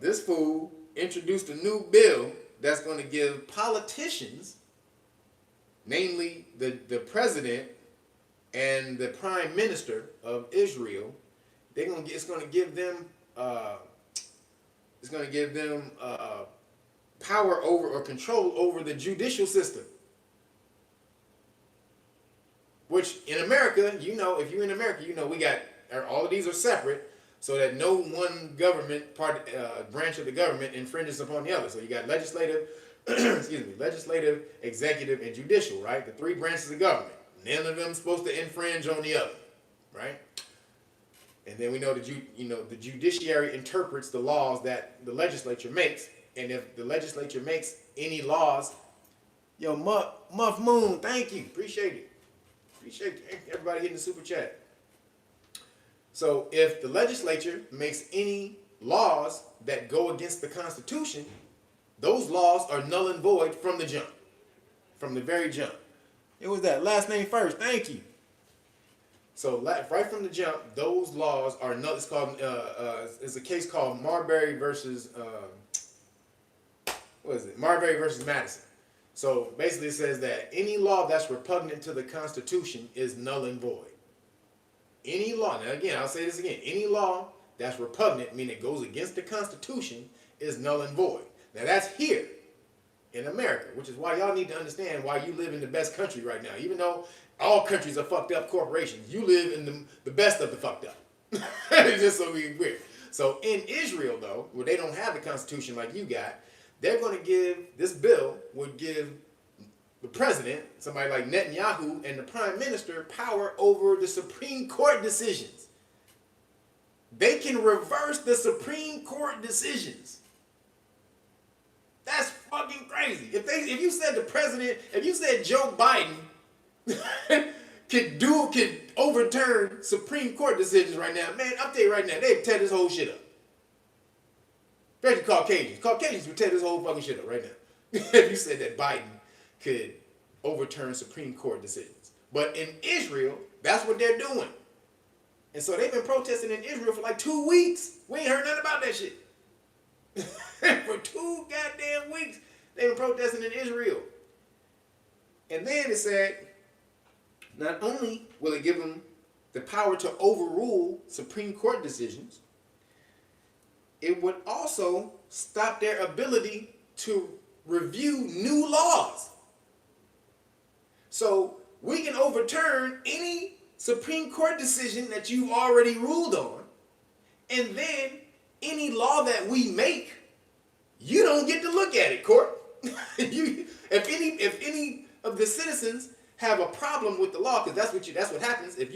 this fool introduced a new bill that's going to give politicians, namely the president and the prime minister of Israel, it's gonna give them power over or control over the judicial system. Which in America, if you're in America, we got all of these are separate, so that no one government branch of the government infringes upon the other. So you got legislative, legislative, executive, and judicial, right? The three branches of government. None of them supposed to infringe on the other, right? And then we know the judiciary interprets the laws that the legislature makes, and if the legislature makes any laws, Muff Moon, thank you, appreciate it. Appreciate everybody hitting the super chat. So if the legislature makes any laws that go against the Constitution, those laws are null and void from the jump, from the very jump. It was that last name first, thank you. So right from the jump, those laws are null. It's called it's a case called Marbury versus Marbury versus Madison. So basically, it says that any law that's repugnant to the Constitution is null and void. Any law, now again, I'll say this again, any law that's repugnant, meaning it goes against the Constitution, is null and void. Now that's here in America, which is why y'all need to understand why you live in the best country right now. Even though all countries are fucked up corporations, you live in the best of the fucked up. It's just so weird. So in Israel, though, where they don't have the Constitution like you got, they're going to give, this bill would give the president, somebody like Netanyahu, and the prime minister power over the Supreme Court decisions. They can reverse the Supreme Court decisions. That's fucking crazy. If you said the president, if you said Joe Biden could overturn Supreme Court decisions right now, man, I'll tell you right now, they'd tear this whole shit up. Especially Caucasians. Caucasians would tear this whole fucking shit up right now. If you said that Biden could overturn Supreme Court decisions. But in Israel, that's what they're doing. And so they've been protesting in Israel for like 2 weeks. We ain't heard nothing about that shit. For 2 goddamn weeks, they've been protesting in Israel. And then it said, not only will it give them the power to overrule Supreme Court decisions, it would also stop their ability to review new laws. So we can overturn any Supreme Court decision that you've already ruled on, and then any law that we make, you don't get to look at it, court. If any of the citizens have a problem with the law, because that's what happens. If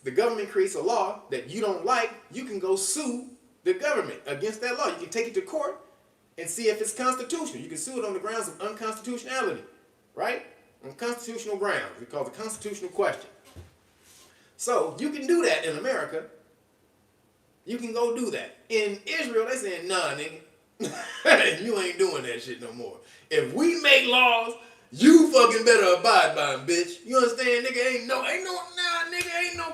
the government creates a law that you don't like, you can go sue the government against that law. You can take it to court and see if it's constitutional. You can sue it on the grounds of unconstitutionality, right? On constitutional grounds. It's called the constitutional question. So you can do that in America. You can go do that. In Israel, they saying, nah, nigga. You ain't doing that shit no more. If we make laws, you fucking better abide by them, bitch. You understand, nigga? Ain't no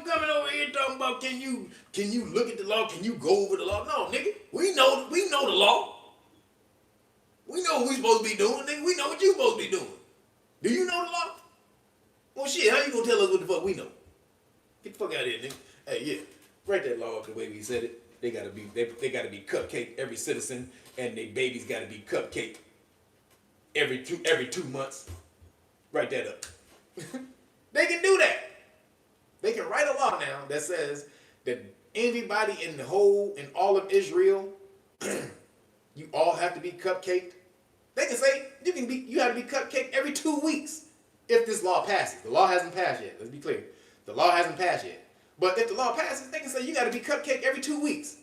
coming over here talking about can you look at the law? Can you go over the law? No, nigga. We know the law. We know what we supposed to be doing, nigga. We know what you supposed to be doing. Do you know the law? Well, shit, how you gonna tell us what the fuck we know? Get the fuck out of here, nigga. Hey, yeah, write that law up the way we said it. They gotta be cupcake. Every citizen and their babies gotta be cupcake. Every 2 months. Write that up. They can do that. They can write a law now that says that anybody in all of Israel, you all have to be cupcaked. They can say you have to be cupcaked every 2 weeks if this law passes. The law hasn't passed yet. Let's be clear. The law hasn't passed yet. But if the law passes, they can say you got to be cupcaked every 2 weeks.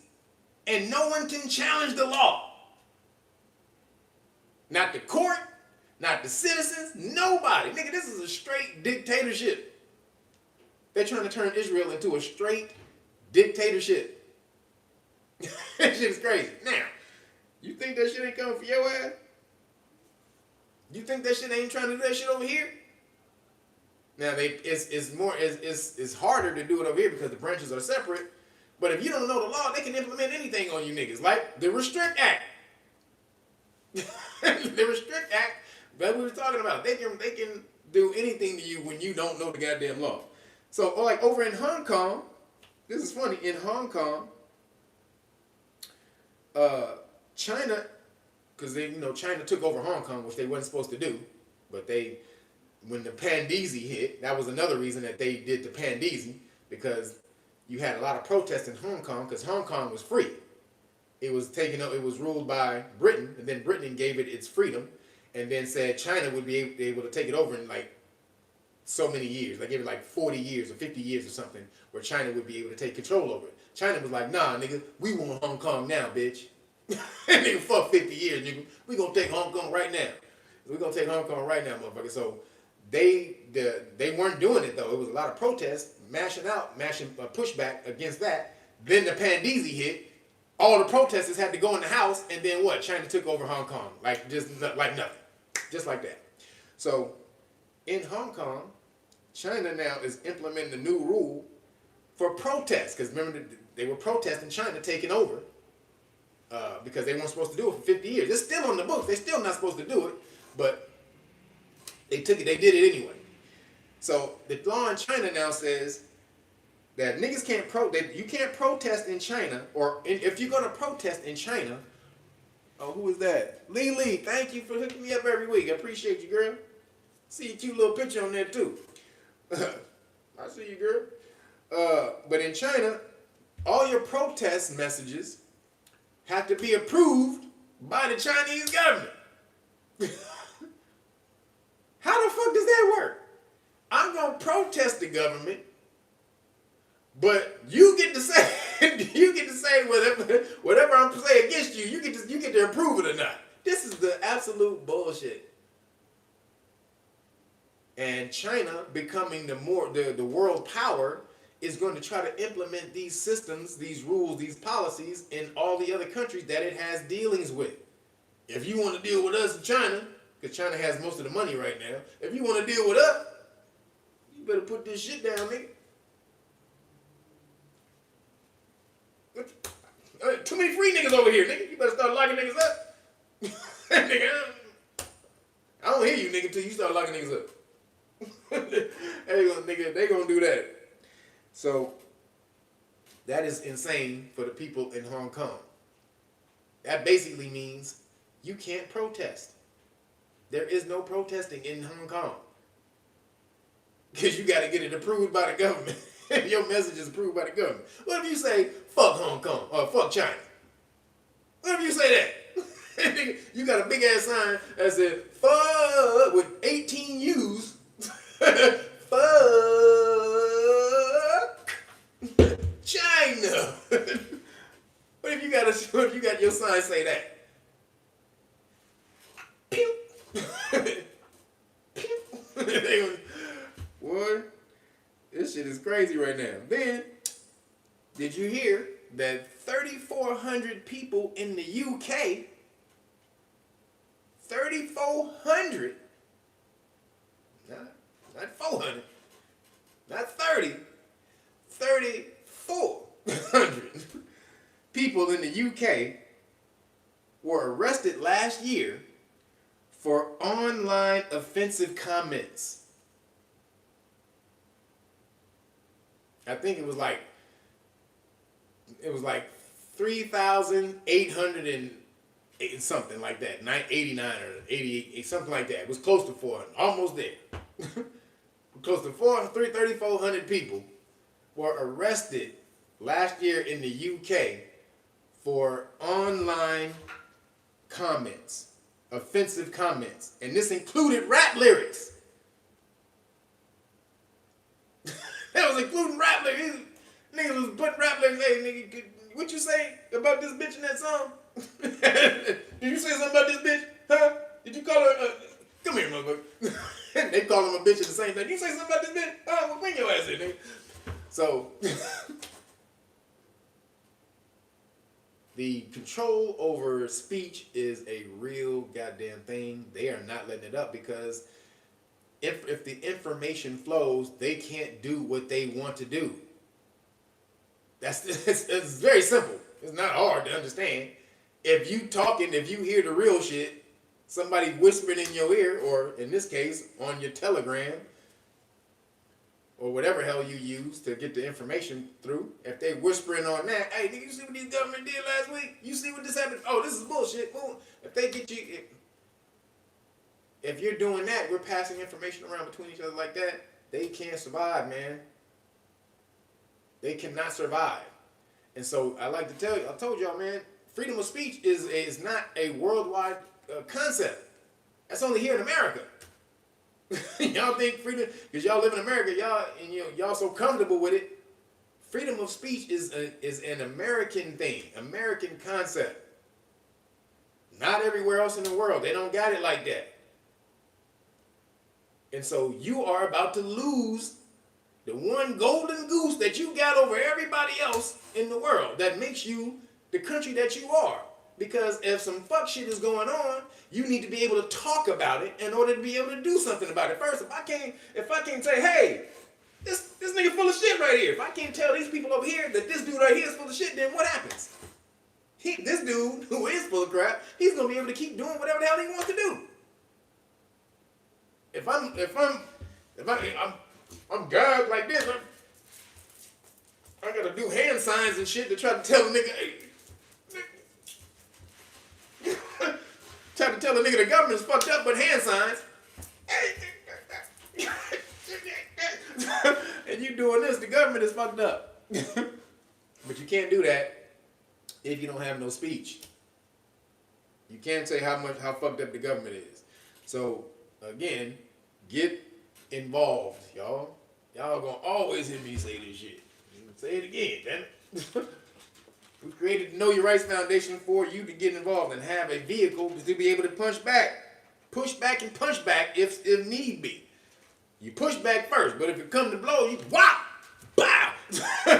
And no one can challenge the law. Not the court, not the citizens, nobody. Nigga, this is a straight dictatorship. They're trying to turn Israel into a straight dictatorship. That shit is crazy. Now, you think that shit ain't coming for your ass? You think that shit ain't trying to do that shit over here? Now, it's harder to do it over here because the branches are separate. But if you don't know the law, they can implement anything on you niggas, like the Restrict Act. The Restrict Act that we were talking about. They can do anything to you when you don't know the goddamn law. So, like over in Hong Kong, this is funny. In Hong Kong, China, because China took over Hong Kong, which they wasn't supposed to do, but when the Pandeezy hit, that was another reason that they did the Pandeezy, because you had a lot of protests in Hong Kong, because Hong Kong was free. It was ruled by Britain, and then Britain gave it its freedom, and then said China would be able to take it over in like so many years. They gave it like 40 years or 50 years or something, where China would be able to take control over it. China was like, nah, nigga, we want Hong Kong now, bitch. Nigga, fuck 50 years, nigga. We gonna take Hong Kong right now. We gonna take Hong Kong right now, motherfucker. So they weren't doing it though. It was a lot of protests, mashing pushback against that. Then the Pandeezy hit. All the protesters had to go in the house, and then what? China took over Hong Kong, like nothing, just like that. So in Hong Kong, China now is implementing a new rule for protests, because remember they were protesting China taking over because they weren't supposed to do it for 50 years. It's still on the books. They're still not supposed to do it, but they did it anyway. So the law in China now says that niggas you can't protest in China, or if you're gonna protest in China. Oh, who is that? Lee, thank you for hooking me up every week. I appreciate you, girl. See a cute little picture on there too. I see you, girl. But in China, all your protest messages have to be approved by the Chinese government. How the fuck does that work? I'm gonna protest the government, but you get to say whatever I'm saying against you. You get to approve it or not. This is the absolute bullshit. And China, becoming the world power, is going to try to implement these systems, these rules, these policies in all the other countries that it has dealings with. If you want to deal with us in China, because China has most of the money right now, if you want to deal with us, you better put this shit down, nigga. Too many free niggas over here, nigga. You better start locking niggas up. Nigga, I don't hear you, nigga, till you start locking niggas up. They gonna do that. So that is insane for the people in Hong Kong. That basically means you can't protest. There is no protesting in Hong Kong, because you got to get it approved by the government. Your message is approved by the government. What if you say fuck Hong Kong or fuck China? What if you say that? You got a big ass sign that said fuck with 18 U's. Fuck China. What if you got your sign say that? Pew. Pew. Boy, this shit is crazy right now. Then, did you hear that 3,400 people in the UK, 3,400, not 400, not 30, 3,400 people in the UK were arrested last year for online offensive comments. I think it was like 3,800 and something like that, 89 or 88, something like that. It was close to 400, almost there. Close to 3,400 people were arrested last year in the UK for online comments, offensive comments, and this included rap lyrics. That was including rap lyrics. Niggas was putting rap lyrics. Hey, nigga, what you say about this bitch in that song? Did you say something about this bitch? Huh? Did you call her? Come here, motherfucker. They call him a bitch at the same time. You say something about this bitch? Well, bring your ass in, nigga. So, the control over speech is a real goddamn thing. They are not letting it up, because if the information flows, they can't do what they want to do. It's very simple. It's not hard to understand. If you hear the real shit, somebody whispering in your ear, or in this case, on your Telegram, or whatever hell you use to get the information through, if they whispering on that, hey, nigga, you see what these government did last week? You see what this happened? Oh, this is bullshit. Boom. If they get you, if you're doing that, we're passing information around between each other like that, they can't survive, man. They cannot survive. And so I like to tell you, I told y'all, man, freedom of speech is not a worldwide concept. That's only here in America. Y'all think freedom, because y'all live in America, y'all so comfortable with it. Freedom of speech is an American thing, American concept. Not everywhere else in the world. They don't got it like that. And so you are about to lose the one golden goose that you got over everybody else in the world that makes you the country that you are. Because if some fuck shit is going on, you need to be able to talk about it in order to be able to do something about it. First, if I can't say, hey, this nigga full of shit right here. If I can't tell these people over here that this dude right here is full of shit, then what happens? This dude who is full of crap, he's gonna be able to keep doing whatever the hell he wants to do. If I'm gagged like this, I gotta do hand signs and shit to try to tell a nigga, hey, try to tell a nigga the government's fucked up with hand signs. And you doing this, the government is fucked up. But you can't do that if you don't have no speech. You can't say how fucked up the government is. So again, get involved, y'all. Y'all gonna always hear me say this shit. Say it again, damn it. We created the Know Your Rights Foundation for you to get involved and have a vehicle to be able to push back and punch back if need be. You push back first, but if it comes to blow, you whop, bow.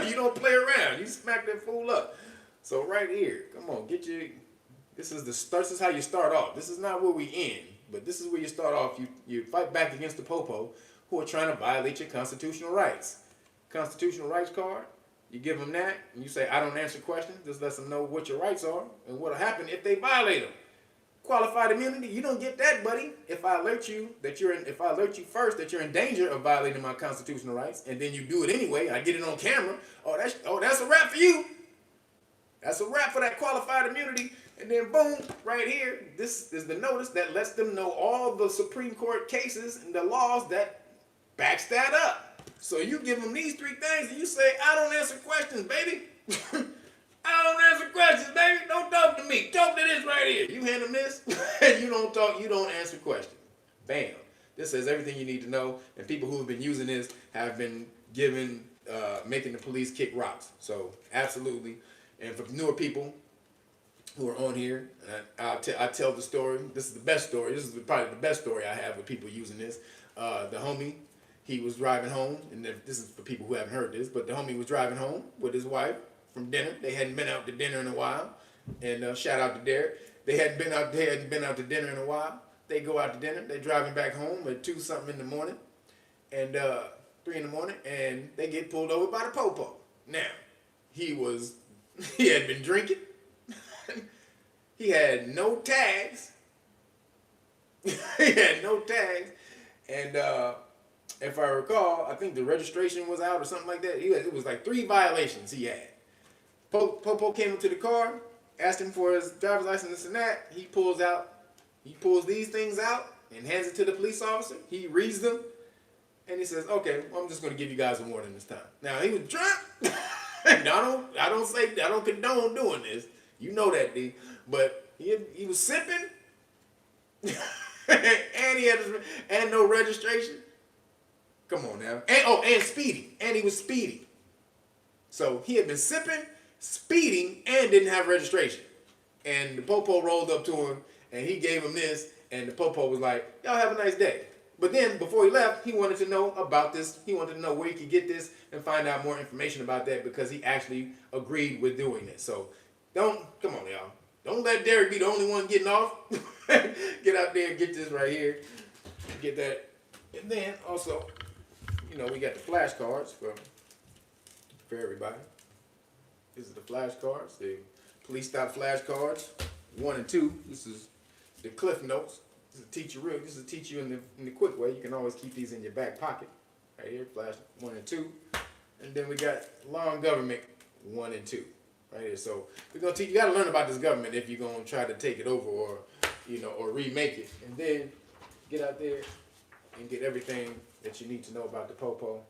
You don't play around. You smack that fool up. So right here, come on, this is how you start off. This is not where we end, but this is where you start off. You fight back against the popo who are trying to violate your constitutional rights. Constitutional rights card, you give them that, and you say, I don't answer questions. Just let them know what your rights are and what'll happen if they violate them. Qualified immunity, you don't get that, buddy. If I alert you first that you're in danger of violating my constitutional rights, and then you do it anyway, I get it on camera. That's a wrap for you. That's a wrap for that qualified immunity. And then boom, right here, this is the notice that lets them know all the Supreme Court cases and the laws that backs that up. So you give them these three things and you say, I don't answer questions, baby. I don't answer questions, baby. Don't talk to me. Talk to this right here. You hand them this, and you don't talk, you don't answer questions. Bam. This says everything you need to know, and people who have been using this have been making the police kick rocks. So absolutely. And for newer people who are on here, I tell the story. This is the best story. This is probably the best story I have with people using this. The homie, he was driving home, and this is for people who haven't heard this, but the homie was driving home with his wife from dinner. They hadn't been out to dinner in a while. And shout out to Derek. They hadn't been out to dinner in a while. They go out to dinner. They're driving back home at 2 something in the morning, and 3 in the morning, and they get pulled over by the popo. Now, he had been drinking. He had no tags. And if I recall, I think the registration was out or something like that. It was like 3 violations he had. Popo came into the car, asked him for his driver's license and that. He pulls these things out and hands it to the police officer. He reads them, and he says, okay, well, I'm just going to give you guys a warning this time. Now, he was drunk. And I don't condone doing this. You know that, D. But he was sipping, and he had no registration. Come on now. And speeding. And he was speeding. So he had been sipping, speeding, and didn't have registration. And the popo rolled up to him, and he gave him this, and the popo was like, y'all have a nice day. But then, before he left, he wanted to know about this. He wanted to know where he could get this and find out more information about that because he actually agreed with doing this. So, come on, y'all. Don't let Derek be the only one getting off. Get out there and get this right here. Get that. And then, also, we got the flashcards for everybody. This is the flashcards, the police stop flashcards, 1 and 2. This is the Cliff Notes. This is to teach you in the quick way. You can always keep these in your back pocket. right here, flash 1 and 2. And then we got long government 1 and 2, right here. So we're gonna teach you gotta learn about this government if you're gonna try to take it over or or remake it. And then get out there and get everything that you need to know about the Popo.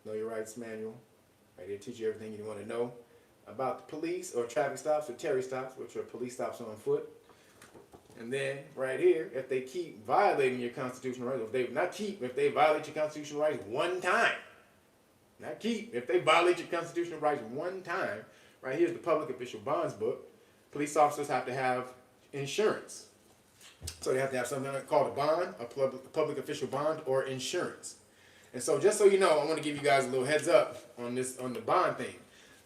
Know Your Rights Manual. Right here, teach you everything you want to know about the police or traffic stops or Terry stops, which are police stops on foot. And then right here, if they keep violating your constitutional rights, if they violate your constitutional rights one time, if they violate your constitutional rights one time, right here's the public official bonds book. Police officers have to have insurance. So they have to have something called a bond, a public official bond, or insurance. And so just so you know, I want to give you guys a little heads up on the bond thing.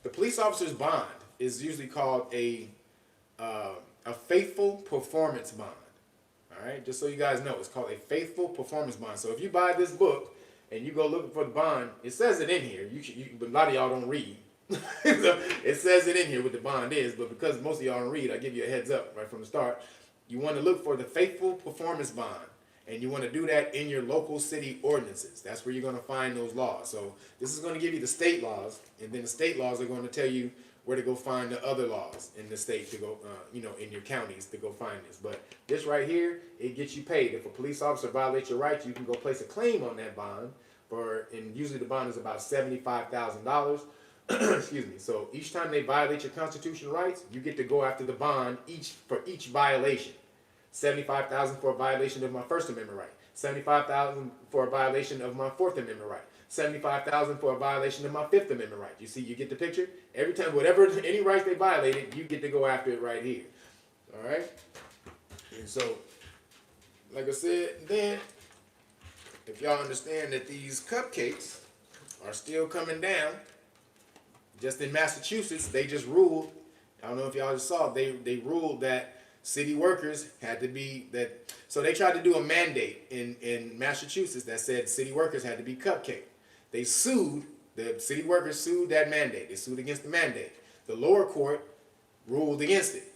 The police officer's bond is usually called a faithful performance bond. All right, just so you guys know, it's called a faithful performance bond. So if you buy this book and you go looking for the bond, it says it in here. But a lot of y'all don't read. So it says it in here what the bond is, but because most of y'all don't read, I give you a heads up right from the start. You want to look for the faithful performance bond, and you want to do that in your local city ordinances. That's where you're going to find those laws. So this is going to give you the state laws, and then the state laws are going to tell you where to go find the other laws in the state to go, in your counties to go find this. But this right here, it gets you paid. If a police officer violates your rights, you can go place a claim on that bond and usually the bond is about $75,000. Excuse me. So each time they violate your constitutional rights, you get to go after the bond for each violation. $75,000 for a violation of my First Amendment right. $75,000 for a violation of my Fourth Amendment right. $75,000 for a violation of my Fifth Amendment right. You see, you get the picture? Every time, any rights they violated, you get to go after it right here. All right? And so, like I said, then, if y'all understand that these cupcakes are still coming down, just in Massachusetts, they just ruled, I don't know if y'all just saw, they ruled that city workers had to be so they tried to do a mandate in Massachusetts that said city workers had to be cupcake. The city workers sued that mandate. They sued against the mandate. The lower court ruled against it.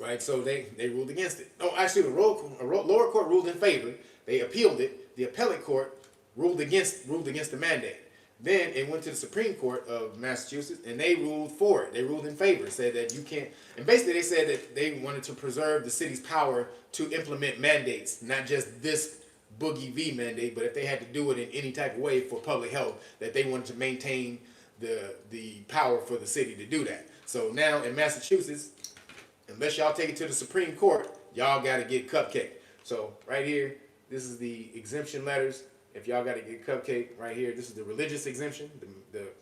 Right, so they ruled against it. No, actually the lower court ruled in favor. They appealed it. The appellate court ruled against the mandate. Then it went to the Supreme Court of Massachusetts, and they ruled for it. They ruled in favor, said that you can't. And basically, they said that they wanted to preserve the city's power to implement mandates, not just this Boogie V mandate, but if they had to do it in any type of way for public health, that they wanted to maintain the power for the city to do that. So now in Massachusetts, unless y'all take it to the Supreme Court, y'all got to get cupcake. So right here, this is the exemption letters. If y'all got to get cupcake right here, this is the religious exemption,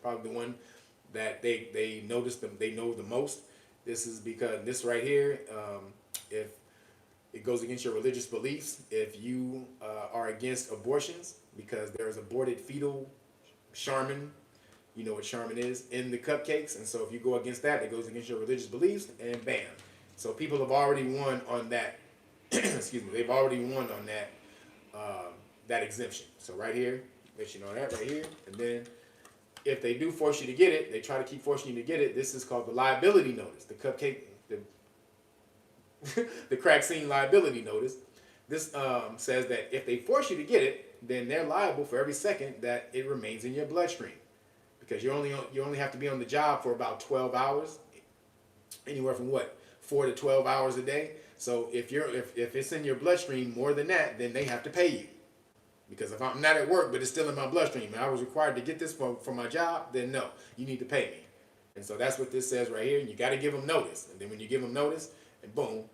probably the one that they notice they know the most. This is because this right here, if it goes against your religious beliefs, if you are against abortions because there is aborted fetal Charmin, you know what Charmin is, in the cupcakes, and so if you go against that, it goes against your religious beliefs, and bam. So people have already won on that. Excuse me, they've already won on that. That exemption. So right here, let you know that right here. And then if they do force you to get it, they try to keep forcing you to get it. This is called the liability notice, the cupcake, the crack scene liability notice. This says that if they force you to get it, then they're liable for every second that it remains in your bloodstream, because you only have to be on the job for about 12 hours, anywhere from 4 to 12 hours a day. So if it's in your bloodstream more than that, then they have to pay you. Because if I'm not at work, but it's still in my bloodstream, and I was required to get this for my job, then no, you need to pay me. And so that's what this says right here. And you got to give them notice. And then when you give them notice, and boom,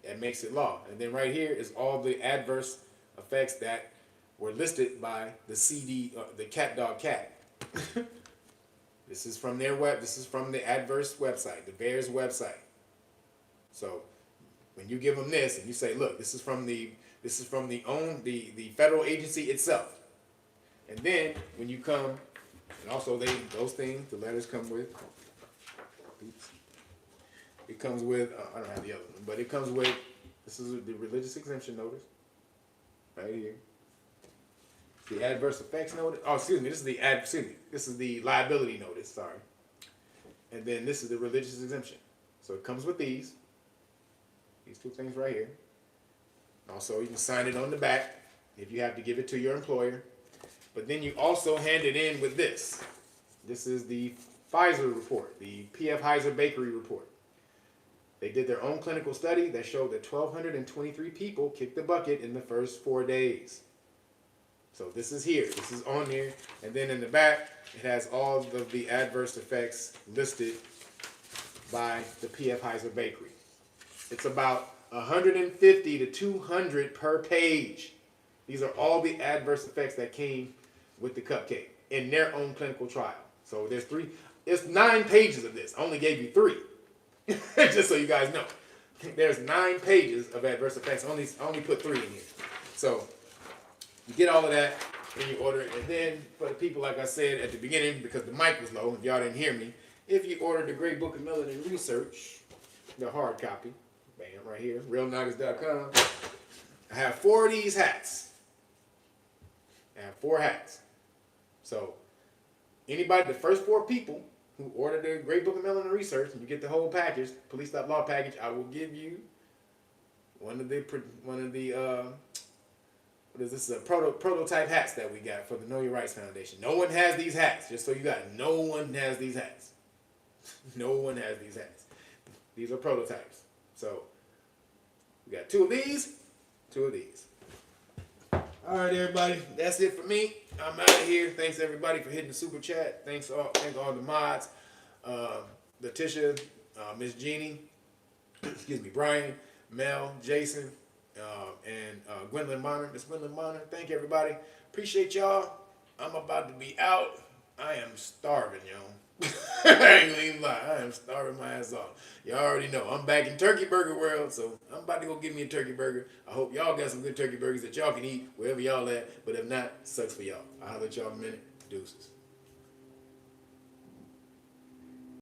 that makes it law. And then right here is all the adverse effects that were listed by the CD, the Cat Dog Cat. This is from their This is from the adverse website, the VAERS website. So when you give them this and you say, look, this is from the federal agency itself. And then when you come, and also the letters come with, it comes with, I don't have the other one, but it comes with, this is the religious exemption notice, right here. The adverse effects notice, this is the liability notice, sorry. And then this is the religious exemption. So it comes with these two things right here. Also, you can sign it on the back if you have to give it to your employer. But then you also hand it in with this. This is the Pfizer report, the P.F. Heiser Bakery report. They did their own clinical study that showed that 1,223 people kicked the bucket in the first 4 days. So this is here. This is on there. And then in the back, it has all of the adverse effects listed by the P.F. Heiser Bakery. It's about 150 to 200 per page. These are all the adverse effects that came with the cupcake in their own clinical trial. So it's 9 pages of this. I only gave you 3. Just so you guys know. There's 9 pages of adverse effects. I only put 3 in here. So you get all of that and you order it. And then for the people, like I said at the beginning, because the mic was low, if y'all didn't hear me, if you order the Great Book of Melanin Research, the hard copy, bam, right here, realnuggets.com, I have 4 of these hats. I have 4 hats. So anybody, the first 4 people who order the Great Book of Melanin Research, and you get the whole package, Police Stop Law package, I will give you one of the what is this? Prototype hats that we got for the Know Your Rights Foundation. No one has these hats, just so you got it. No one has these hats. No one has these hats. These are prototypes. So we got 2 of these, 2 of these. All right, everybody. That's it for me. I'm out of here. Thanks everybody for hitting the super chat. Thank all the mods. Letitia, Miss Jeannie, excuse me, Brian, Mel, Jason, and Gwendolyn Bonner. Miss Gwendolyn Bonner. Thank you, everybody. Appreciate y'all. I'm about to be out. I am starving, y'all. I ain't gonna even lie. I am starving my ass off. Y'all already know. I'm back in Turkey Burger World, so I'm about to go get me a turkey burger. I hope y'all got some good turkey burgers that y'all can eat wherever y'all at. But if not, sucks for y'all. I'll let y'all in a minute. Deuces.